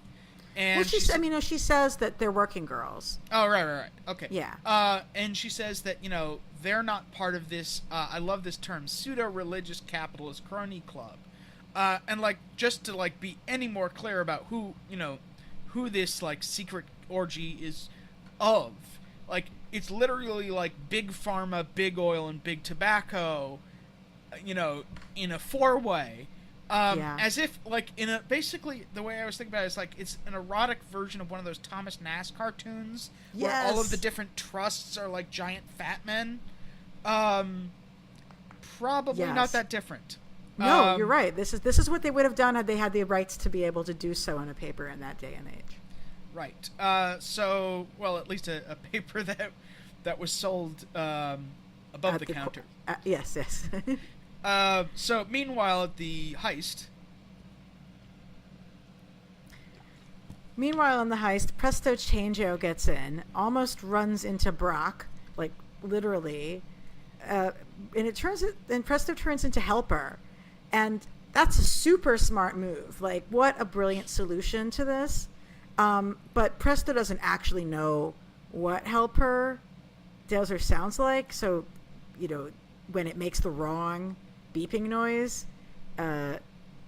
And well, she says that they're working girls. Oh, right. Okay. Yeah. And she says that, you know, they're not part of this, I love this term, pseudo-religious capitalist crony club. And, like, just to, like, be any more clear about who this, like, secret orgy is of. Like, it's literally, like, big pharma, big oil, and big tobacco, you know, in a four-way. As if, like, basically, the way I was thinking about it is, like, it's an erotic version of one of those Thomas Nast cartoons. Yes. Where all of the different trusts are, like, giant fat men. Probably not that different. No, you're right. This is what they would have done had they had the rights to be able to do so on a paper in that day and age. Right. So, well, at least a paper that was sold above the counter. Yes. So, meanwhile, at the heist... Meanwhile, in the heist, Presto Changeo gets in, almost runs into Brock, like, literally, and Presto turns into Helper. And that's a super smart move. Like, what a brilliant solution to this. But Presto doesn't actually know what Helper does or sounds like. So, you know, when it makes the wrong beeping noise,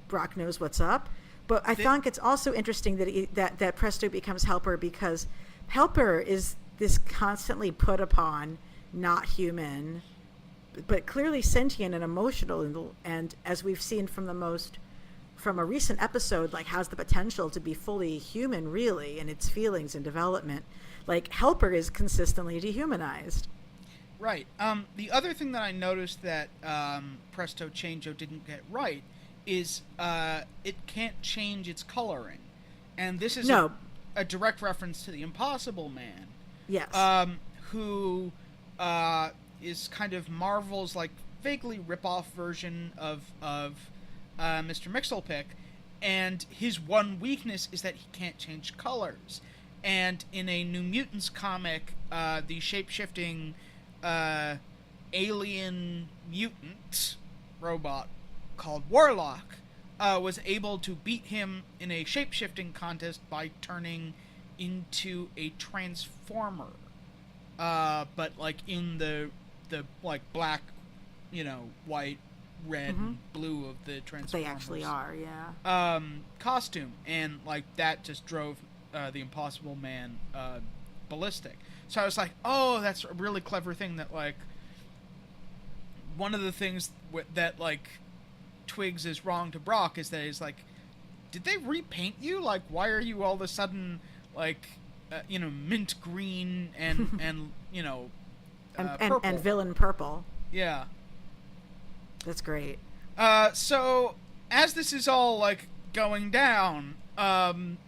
Brock knows what's up. But I think it's also interesting that Presto becomes Helper, because Helper is this constantly put upon, not human, but clearly sentient and emotional, and as we've seen from a recent episode, like, has the potential to be fully human, really, in its feelings and development. Like, Helper is consistently dehumanized. Right. The other thing that I noticed that Presto Changeo didn't get right is it can't change its coloring, and this is a direct reference to the Impossible Man. Yes. Who is kind of Marvel's, like, vaguely rip-off version of Mr. Mxyzptlk, and his one weakness is that he can't change colors. And in a New Mutants comic, the shape-shifting alien mutant robot called Warlock was able to beat him in a shape-shifting contest by turning into a transformer. But, like, in the like, black, you know, white, red, and blue of the Transformers. They actually are, yeah. Costume, and, like, that just drove the Impossible Man ballistic. So I was like, oh, that's a really clever thing that, like, one of the things that like Twigs is wrong to Brock is that he's like, did they repaint you? Like, why are you all of a sudden like, mint green and purple? And villain purple. Yeah, that's great. So as this is all like going down, I'm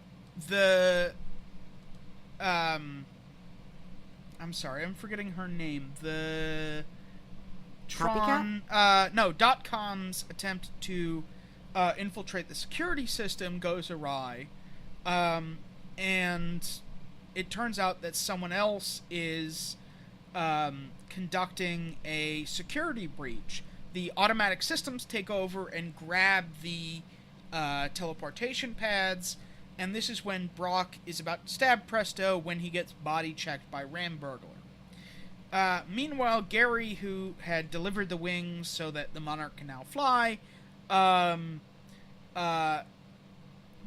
sorry, I'm forgetting her name. The Dot-Con's attempt to infiltrate the security system goes awry, and it turns out that someone else is conducting a security breach. The automatic systems take over and grab the teleportation pads, and this is when Brock is about to stab Presto when he gets body checked by Ramburglar. Meanwhile, Gary, who had delivered the wings so that the Monarch can now fly,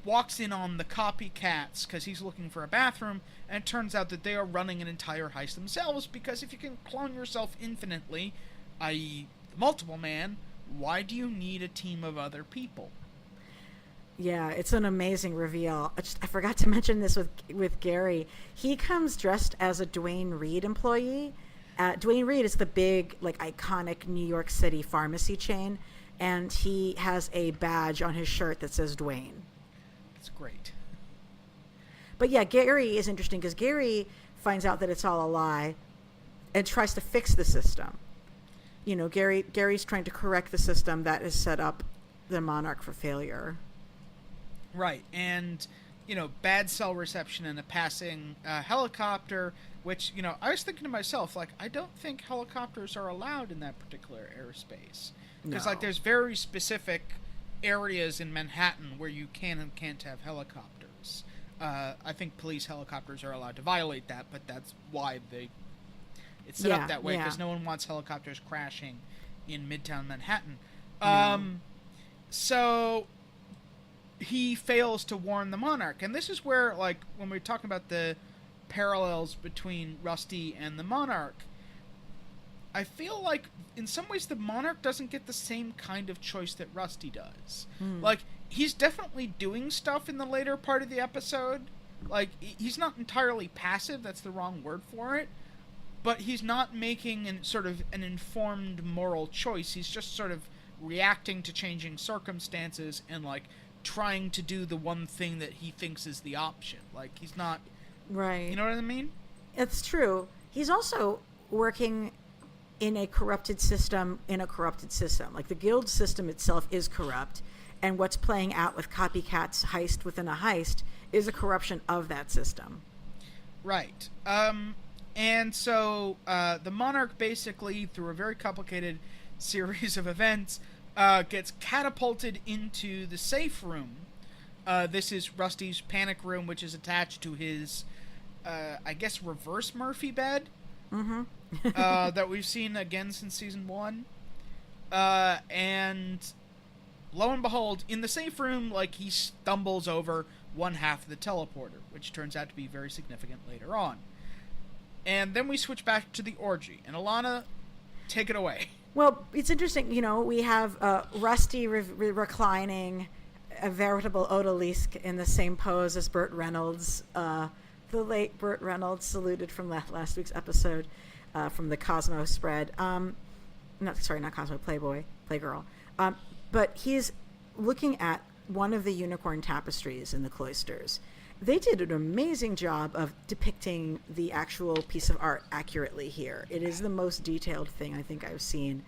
walks in on the copycats because he's looking for a bathroom, and it turns out that they are running an entire heist themselves, because if you can clone yourself infinitely, i.e. the Multiple Man, why do you need a team of other people? Yeah, it's an amazing reveal. I forgot to mention this with Gary. He comes dressed as a Duane Reade employee. Duane Reade is the big, like, iconic New York City pharmacy chain, and he has a badge on his shirt that says Duane. That's great. But yeah, Gary is interesting because Gary finds out that it's all a lie and tries to fix the system. Gary's trying to correct the system that has set up the Monarch for failure. Right, and, bad cell reception and a passing helicopter, which, I was thinking to myself, like, I don't think helicopters are allowed in that particular airspace. Because, No. like, there's very specific areas in Manhattan where you can and can't have helicopters. I think police helicopters are allowed to violate that, but that's why it's set up that way, because no one wants helicopters crashing in Midtown Manhattan. So he fails to warn the Monarch, and this is where, like, when we're talking about the parallels between Rusty and the Monarch, I feel like in some ways the Monarch doesn't get the same kind of choice that Rusty does. Like, he's definitely doing stuff in the later part of the episode. Like, he's not entirely passive, that's the wrong word for it, but he's not making an informed moral choice. He's just sort of reacting to changing circumstances and, like, trying to do the one thing that he thinks is the option. Like, he's not... Right. You know what I mean? It's true. He's also working in a corrupted system, Like, the guild system itself is corrupt, and what's playing out with Copycat's heist within a heist is a corruption of that system. Right. And so the Monarch basically, through a very complicated series of events, gets catapulted into the safe room. This is Rusty's panic room, which is attached to his, I guess, reverse Murphy bed. Mm-hmm. That we've seen again since season 1. And lo and behold, in the safe room, like, he stumbles over one half of the teleporter, which turns out to be very significant later on. And then we switch back to the orgy. And Alana, take it away. Well, it's interesting, we have Rusty reclining, a veritable odalisque in the same pose as Burt Reynolds. The late Burt Reynolds, saluted from last week's episode, from the Cosmo spread. Not Cosmo, Playgirl. But he's looking at one of the unicorn tapestries in the Cloisters. They did an amazing job of depicting the actual piece of art accurately here. It is the most detailed thing I think I've seen.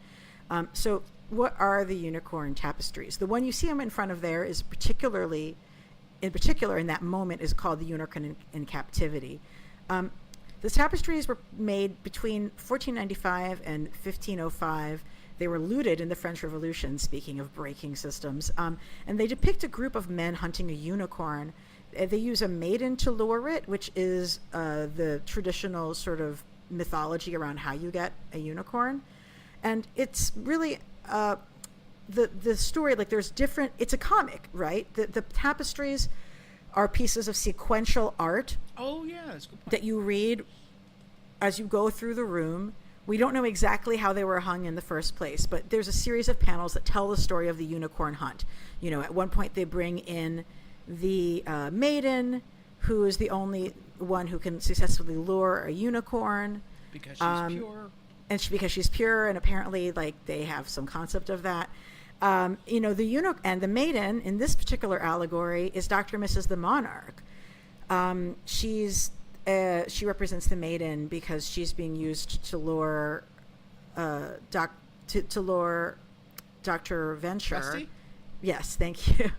So what are the unicorn tapestries? The one you see him in front of there is in particular in that moment, is called the Unicorn in Captivity. The tapestries were made between 1495 and 1505. They were looted in the French Revolution, speaking of breaking systems. And they depict a group of men hunting a unicorn. They use a maiden to lure it, which is the traditional sort of mythology around how you get a unicorn. And it's really the story, like, there's different, it's a comic, right? The tapestries are pieces of sequential art. Oh, yeah, that's a good point. That you read as you go through the room We don't know exactly how they were hung in the first place, but there's a series of panels that tell the story of the unicorn hunt. You know, at one point they bring in the maiden, who is the only one who can successfully lure a unicorn. Because she's pure. And because she's pure, and apparently, like, they have some concept of that. You know, and the maiden in this particular allegory is Dr. and Mrs. the Monarch. She represents the maiden because she's being used to lure to lure Dr. Venture. Rusty? Yes, thank you.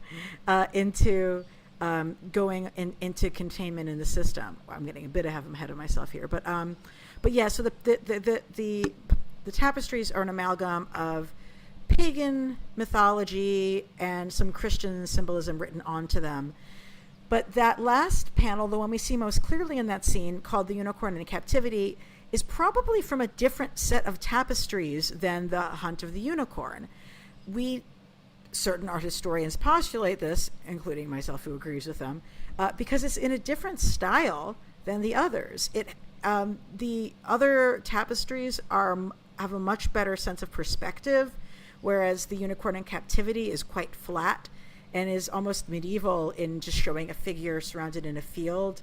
Into going into containment in the system. Well, I'm getting a bit ahead of myself here, but yeah. So the tapestries are an amalgam of pagan mythology and some Christian symbolism written onto them. But that last panel, the one we see most clearly in that scene, called The Unicorn in Captivity, is probably from a different set of tapestries than the Hunt of the Unicorn. Certain art historians postulate this, including myself who agrees with them, because it's in a different style than the others. The other tapestries have a much better sense of perspective, whereas The Unicorn in Captivity is quite flat and is almost medieval in just showing a figure surrounded in a field.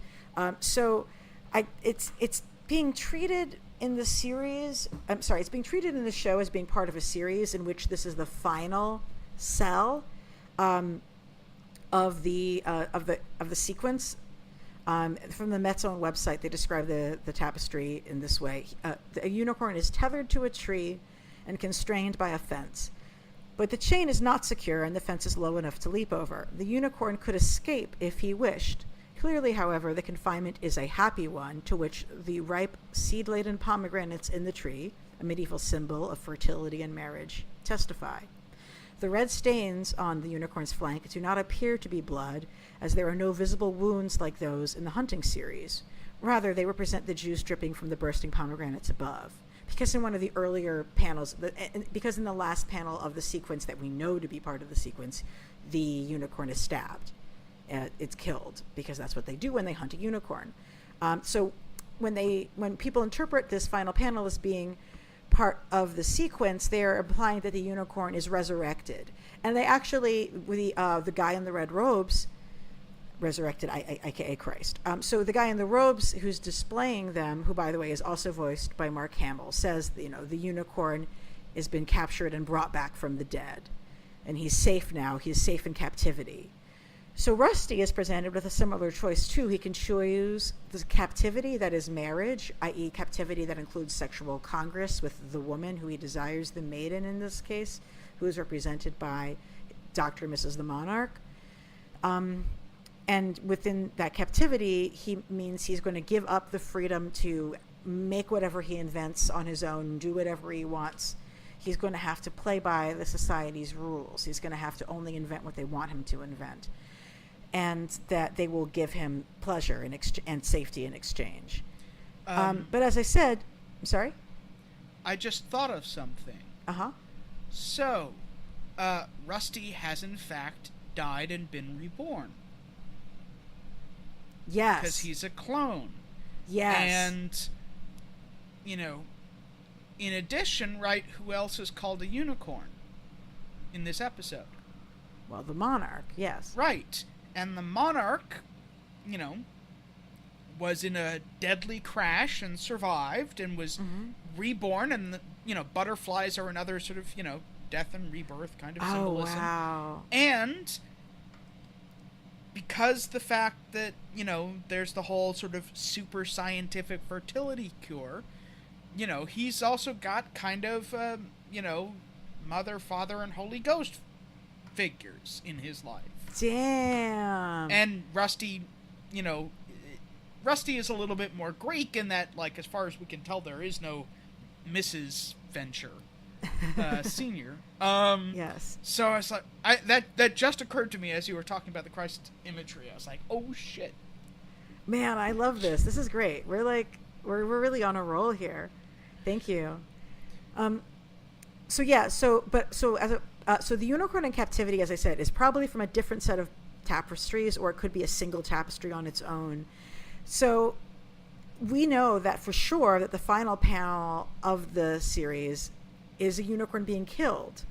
It's being treated in the series. It's being treated in the show as being part of a series in which this is the final cell of the sequence. From the Met's own website, they describe the tapestry in this way: a unicorn is tethered to a tree and constrained by a fence. But the chain is not secure and the fence is low enough to leap over. The unicorn could escape if he wished. Clearly, however, the confinement is a happy one, to which the ripe, seed-laden pomegranates in the tree, a medieval symbol of fertility and marriage, testify. The red stains on the unicorn's flank do not appear to be blood, as there are no visible wounds like those in the hunting series. Rather, they represent the juice dripping from the bursting pomegranates above. Because in one of the earlier panels, because in the last panel of the sequence that we know to be part of the sequence, the unicorn is stabbed. It's killed, because that's what they do when they hunt a unicorn. So when people interpret this final panel as being part of the sequence, they're implying that the unicorn is resurrected. And they actually, the guy in the red robes, resurrected, aka Christ. So the guy in the robes who's displaying them, who by the way is also voiced by Mark Hamill, says, you know, the unicorn has been captured and brought back from the dead, and he's safe now. He's safe in captivity. So Rusty is presented with a similar choice too. He can choose the captivity that is marriage, i.e. captivity that includes sexual congress with the woman who he desires, the maiden in this case, who is represented by Dr. and Mrs. the Monarch. And within that captivity, he means he's going to give up the freedom to make whatever he invents on his own, do whatever he wants. He's going to have to play by the society's rules. He's going to have to only invent what they want him to invent. And that they will give him pleasure and safety in exchange. But as I said, I'm sorry? I just thought of something. Uh-huh. So, Rusty has in fact died and been reborn. Yes. Because he's a clone. Yes. And, you know, in addition, right, who else is called a unicorn in this episode? Well, the monarch, yes. Right. And the monarch, you know, was in a deadly crash and survived and was reborn. And, you know, butterflies are another sort of, you know, death and rebirth kind of symbolism. Oh, wow. And because the fact that, you know, there's the whole sort of super scientific fertility cure, you know, he's also got kind of, you know, Mother, Father, and Holy Ghost figures in his life. Damn. And Rusty, you know, Rusty is a little bit more Greek in that, like, as far as we can tell, there is no Mrs. Venture Senior. Yes. So I was like, that just occurred to me as you were talking about the Christ imagery. I was like, oh shit. Man, I love this. This is great. We're really on a roll here. Thank you. So the unicorn in captivity, as I said, is probably from a different set of tapestries, or it could be a single tapestry on its own. So we know that for sure that the final panel of the series is a unicorn being killed.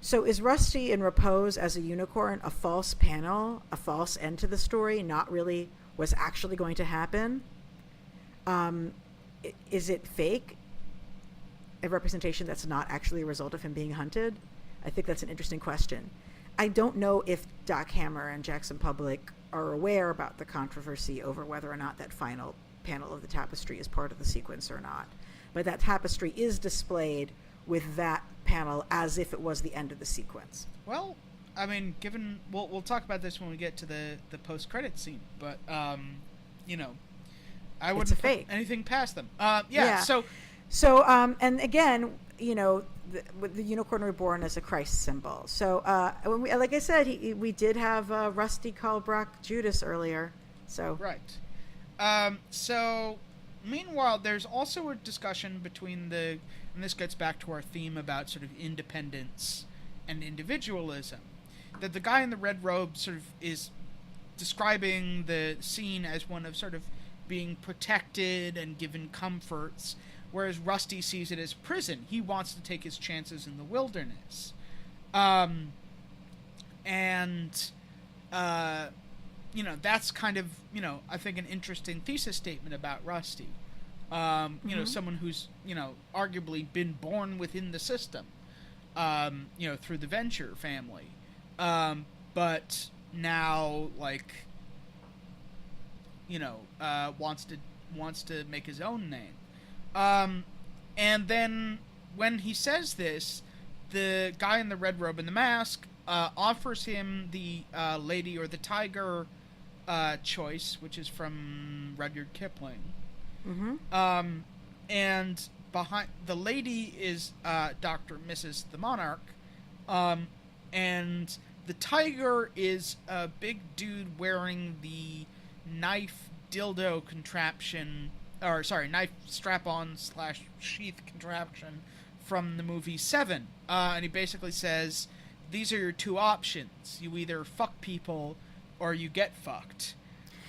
So is Rusty in repose as a unicorn a false panel, a false end to the story, not really what's actually going to happen? Is it fake? A representation that's not actually a result of him being hunted? I think that's an interesting question. I don't know if Doc Hammer and Jackson Public are aware about the controversy over whether or not that final panel of the tapestry is part of the sequence or not. But that tapestry is displayed with that panel as if it was the end of the sequence. Well, I mean, given we'll talk about this when we get to the post-credit scene, but you know, I wouldn't put anything past them. Yeah. So and again, you know, with the unicorn reborn as a Christ symbol. So when we, like I said, we did have Rusty call Brock Judas earlier. So right. So meanwhile, there's also a discussion between and this gets back to our theme about sort of independence and individualism, that the guy in the red robe sort of is describing the scene as one of sort of being protected and given comforts, whereas Rusty sees it as prison. He wants to take his chances in the wilderness. You know, that's kind of, you know, I think an interesting thesis statement about Rusty. You know, someone who's, you know, arguably been born within the system, you know, through the Venture family. But now, like, you know, wants to make his own name. And then when he says this, the guy in the red robe and the mask offers him the Lady or the Tiger choice, which is from Rudyard Kipling. And behind the lady is Dr. Mrs. the Monarch, and the tiger is a big dude wearing the knife dildo contraption, or sorry, knife strap-on / sheath contraption from the movie Seven. And he basically says, these are your two options. You either fuck people or you get fucked.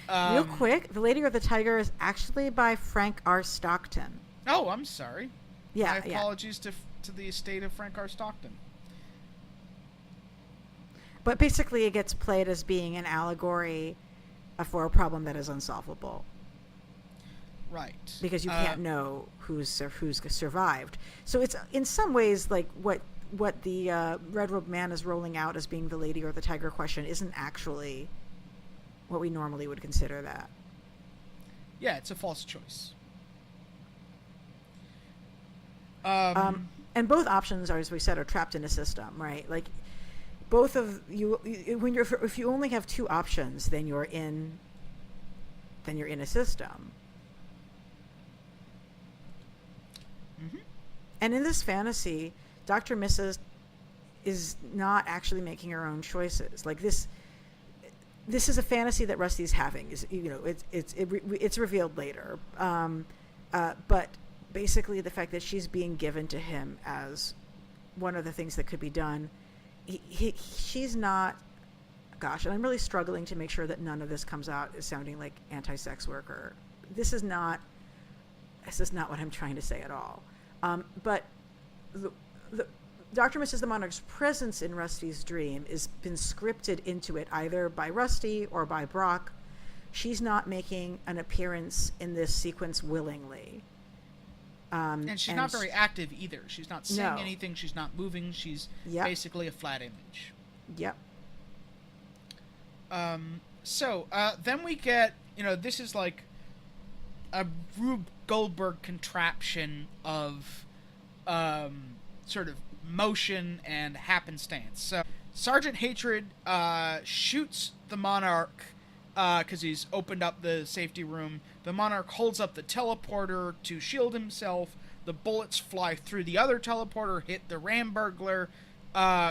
Real quick, The Lady or the Tiger is actually by Frank R. Stockton. Oh, I'm sorry. Yeah, My apologies to the estate of Frank R. Stockton. But basically it gets played as being an allegory for a problem that is unsolvable. Right. Because you can't know who's survived. So it's in some ways like what the Red Robe Man is rolling out as being the Lady or the Tiger question isn't actually what we normally would consider that. Yeah, it's a false choice. And both options are, as we said, are trapped in a system, right? Like both of you, if you only have two options, then you're in a system. And in this fantasy, Dr. Mrs. is not actually making her own choices. Like this is a fantasy that Rusty's having. Is, you know, it's revealed later. But basically, the fact that she's being given to him as one of the things that could be done, she's not. Gosh, and I'm really struggling to make sure that none of this comes out as sounding like anti-sex worker. This is not what I'm trying to say at all. But the Dr. Mrs. the Monarch's presence in Rusty's dream has been scripted into it either by Rusty or by Brock. She's not making an appearance in this sequence willingly. And she's not very active either. She's not saying anything. She's not moving. She's basically a flat image. Yep. So then we get, you know, this is like a Rube Goldberg contraption of sort of motion and happenstance. So Sergeant Hatred shoots the Monarch because he's opened up the safety room. The Monarch holds up the teleporter to shield himself. The bullets fly through the other teleporter, hit the ram burglar.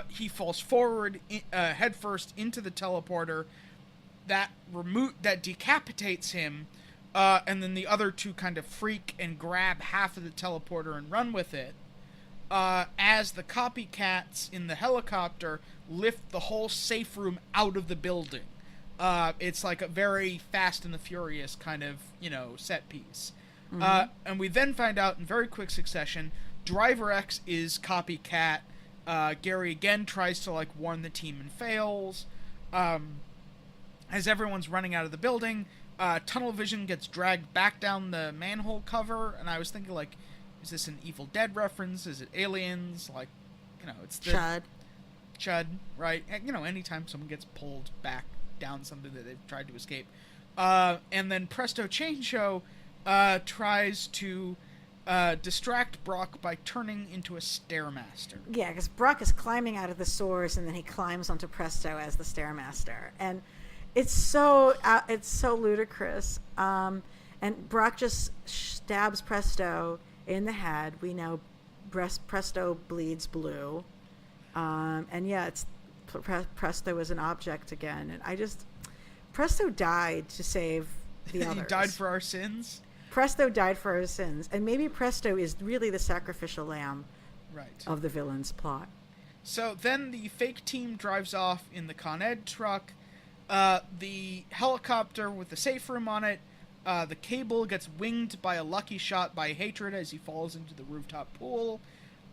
He falls forward headfirst into the teleporter. That decapitates him. And then the other two kind of freak and grab half of the teleporter and run with it. As the copycats in the helicopter lift the whole safe room out of the building. It's like a very Fast and the Furious kind of, you know, set piece. And we then find out in very quick succession, Driver X is Copycat. Gary again tries to like warn the team and fails. As everyone's running out of the building, Tunnel Vision gets dragged back down the manhole cover, and I was thinking, like, is this an Evil Dead reference? Is it Aliens? Like, you know, it's the Chud, right? And, you know, anytime someone gets pulled back down something that they've tried to escape. And then Presto Chain Show tries to distract Brock by turning into a Stairmaster. Yeah, because Brock is climbing out of the sewers, and then he climbs onto Presto as the Stairmaster, and it's so ludicrous. And Brock just stabs Presto in the head. We know Presto bleeds blue, and yeah, it's Presto is an object again, and Presto died to save the others. He died for our sins. Presto died for our sins, and maybe Presto is really the sacrificial lamb of the villain's plot. So then the fake team drives off in the Con Ed truck. The helicopter with the safe room on it, the cable gets winged by a lucky shot by Hatred as he falls into the rooftop pool.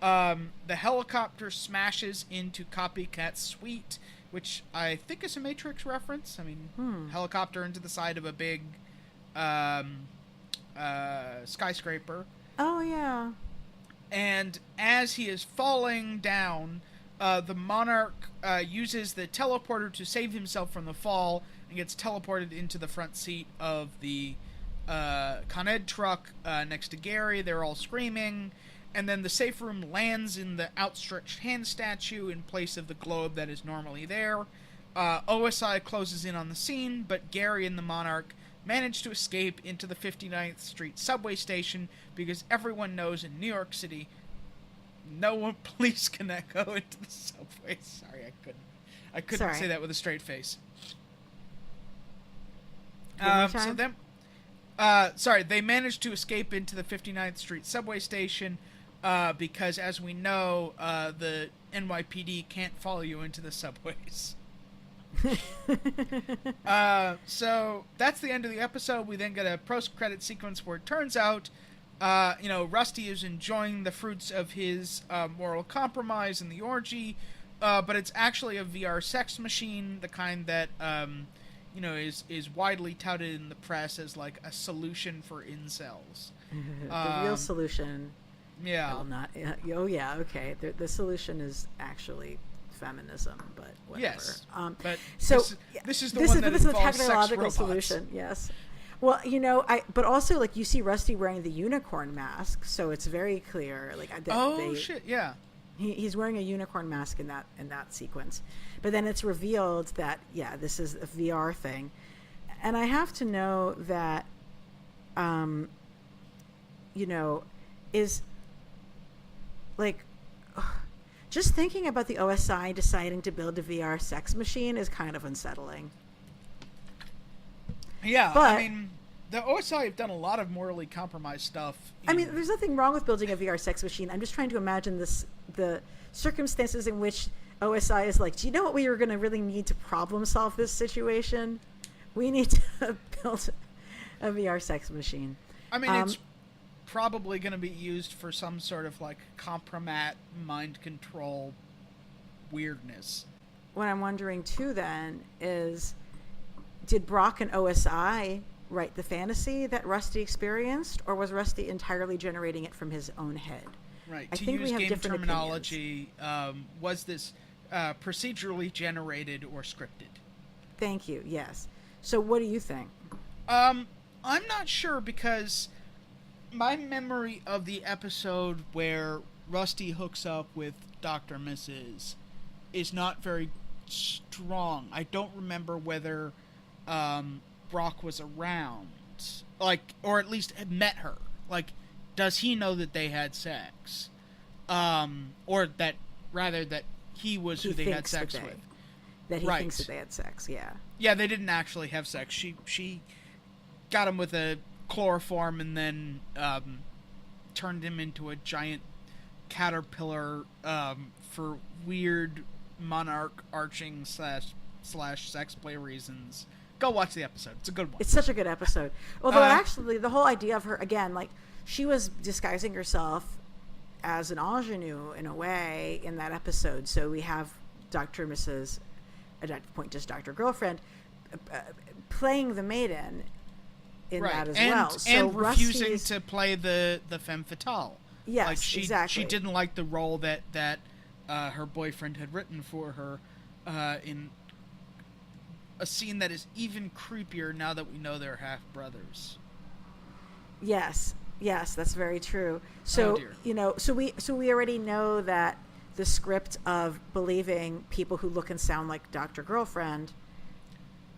The helicopter smashes into Copycat's suite, which I think is a Matrix reference. I mean, helicopter into the side of a big skyscraper. Oh, yeah. And as he is falling down, the Monarch uses the teleporter to save himself from the fall and gets teleported into the front seat of the Con Ed truck next to Gary. They're all screaming. And then the safe room lands in the outstretched hand statue in place of the globe that is normally there. OSI closes in on the scene, but Gary and the Monarch manage to escape into the 59th Street subway station because everyone knows in New York City no one police can go into the subway. Sorry, I couldn't say that with a straight face. So then, they managed to escape into the 59th Street subway station because, as we know, the NYPD can't follow you into the subways. So that's the end of the episode. We then get a post-credit sequence where it turns out Rusty is enjoying the fruits of his moral compromise in the orgy, but it's actually a VR sex machine, the kind that is widely touted in the press as like a solution for incels. The real solution. Yeah. Well, not. Oh, yeah. Okay. The solution is actually feminism, but whatever. Yes. But this is the one that involves a technological solution. Yes. Well, but also like you see Rusty wearing the unicorn mask, so it's very clear like shit, yeah. He's wearing a unicorn mask in that sequence. But then it's revealed that this is a VR thing. And I have to know that is like just thinking about the OSI deciding to build a VR sex machine is kind of unsettling. Yeah, but, I mean, the OSI have done a lot of morally compromised stuff. I mean, there's nothing wrong with building a VR sex machine. I'm just trying to imagine the circumstances in which OSI is like, do you know what we are going to really need to problem solve this situation? We need to build a VR sex machine. I mean, it's probably going to be used for some sort of like compromat mind control weirdness. What I'm wondering too then is, did Brock and OSI write the fantasy that Rusty experienced, or was Rusty entirely generating it from his own head? Right. I to think use we have game different terminology, was this procedurally generated or scripted? Thank you. Yes. So what do you think? I'm not sure, because my memory of the episode where Rusty hooks up with Dr. Mrs. is not very strong. I don't remember whether Brock was around, like, or at least had met her. Like, does he know that they had sex? Or that he was who they had sex with. That he thinks that they had sex, yeah. Yeah, they didn't actually have sex. She got him with a chloroform and then turned him into a giant caterpillar for weird monarch arching / sex play reasons, go watch the episode. It's a good one. It's such a good episode. Although actually, the whole idea of her, again, like, she was disguising herself as an ingenue in a way in that episode. So we have Dr. Mrs. At that point, just Dr. Girlfriend, playing the maiden in that as well. So and refusing to play the femme fatale. Yes, like exactly. She didn't like the role that her boyfriend had written for her in a scene that is even creepier now that we know they're half brothers. Yes, that's very true. So so we already know that the script of believing people who look and sound like Dr. Girlfriend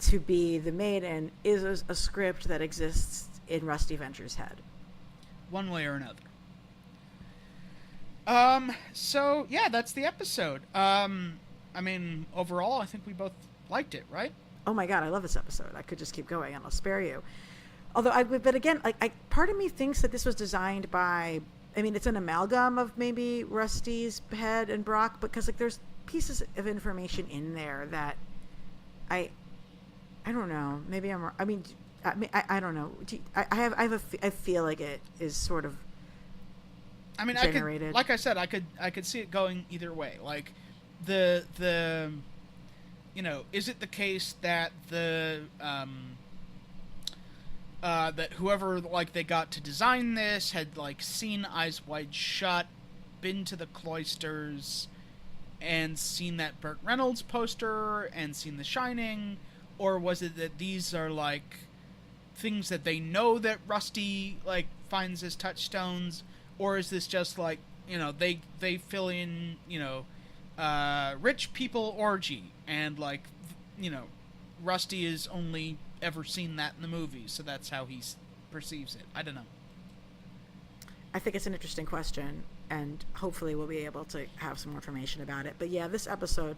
to be the maiden is a script that exists in Rusty Venture's head, one way or another. So yeah, that's the episode. I mean, overall, I think we both liked it, right? Oh my God, I love this episode. I could just keep going and I'll spare you. Although but again, part of me thinks that this was designed by, I mean, it's an amalgam of maybe Rusty's head and Brock, because like there's pieces of information in there that I don't know. Maybe I'm. I mean, I don't know. I feel like it is sort of. I mean, generated. I could see it going either way. Like, the is it the case that that whoever they got to design this had seen Eyes Wide Shut, been to the Cloisters, and seen that Burt Reynolds poster and seen The Shining, or was it that these are things that they know that Rusty finds as touchstones? Or is this just they fill in, rich people orgy, and Rusty has only ever seen that in the movies, so that's how he perceives it. I don't know. I think it's an interesting question, and hopefully we'll be able to have some more information about it. But yeah, this episode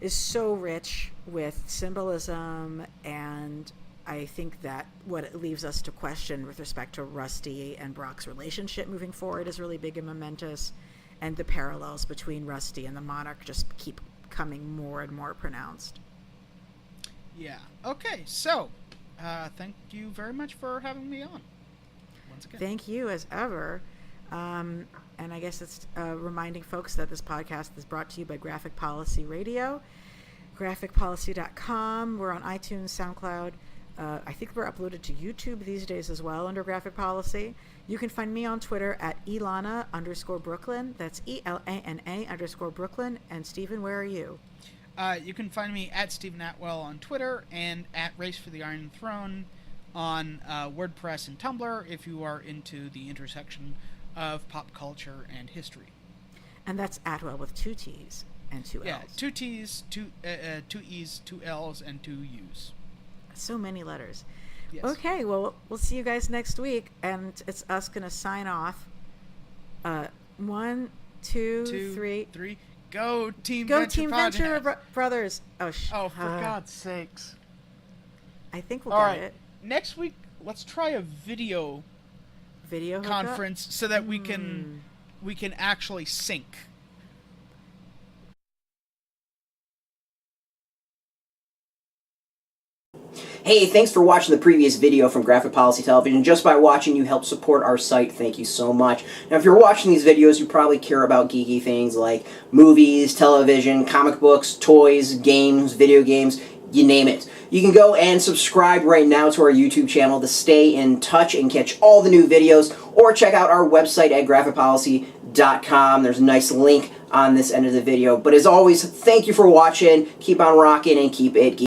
is so rich with symbolism, and I think that what it leaves us to question with respect to Rusty and Brock's relationship moving forward is really big and momentous, and the parallels between Rusty and the Monarch just keep coming more and more pronounced. Yeah. Okay, so thank you very much for having me on once again. Thank you as ever. And I guess it's reminding folks that this podcast is brought to you by Graphic Policy Radio, graphicpolicy.com. We're on iTunes, SoundCloud. I think we're uploaded to YouTube these days as well under Graphic Policy. You can find me on Twitter at Elana_Brooklyn. That's ELANA_Brooklyn. And Stephen, where are you? You can find me at Stephen Attewell on Twitter and at Race for the Iron Throne on WordPress and Tumblr if you are into the intersection of pop culture and history. And that's Attewell with 2 T's and 2 L's. Yeah, 2 T's, 2 E's, 2 L's, and 2 U's. So many letters. Yes. Okay, well, we'll see you guys next week, and it's us going to sign off. 1, 2, 3. Go Team Go Venture Team Venture Brothers. Oh, for God's sakes. I think we'll All get right. it. Next week, let's try a video conference so that we can actually sync. Hey, thanks for watching the previous video from Graphic Policy Television. Just by watching, you help support our site. Thank you so much. Now, if you're watching these videos, you probably care about geeky things like movies, television, comic books, toys, games, video games, you name it. You can go and subscribe right now to our YouTube channel to stay in touch and catch all the new videos, or check out our website at graphicpolicy.com. There's a nice link on this end of the video. But as always, thank you for watching. Keep on rocking and keep it geeky.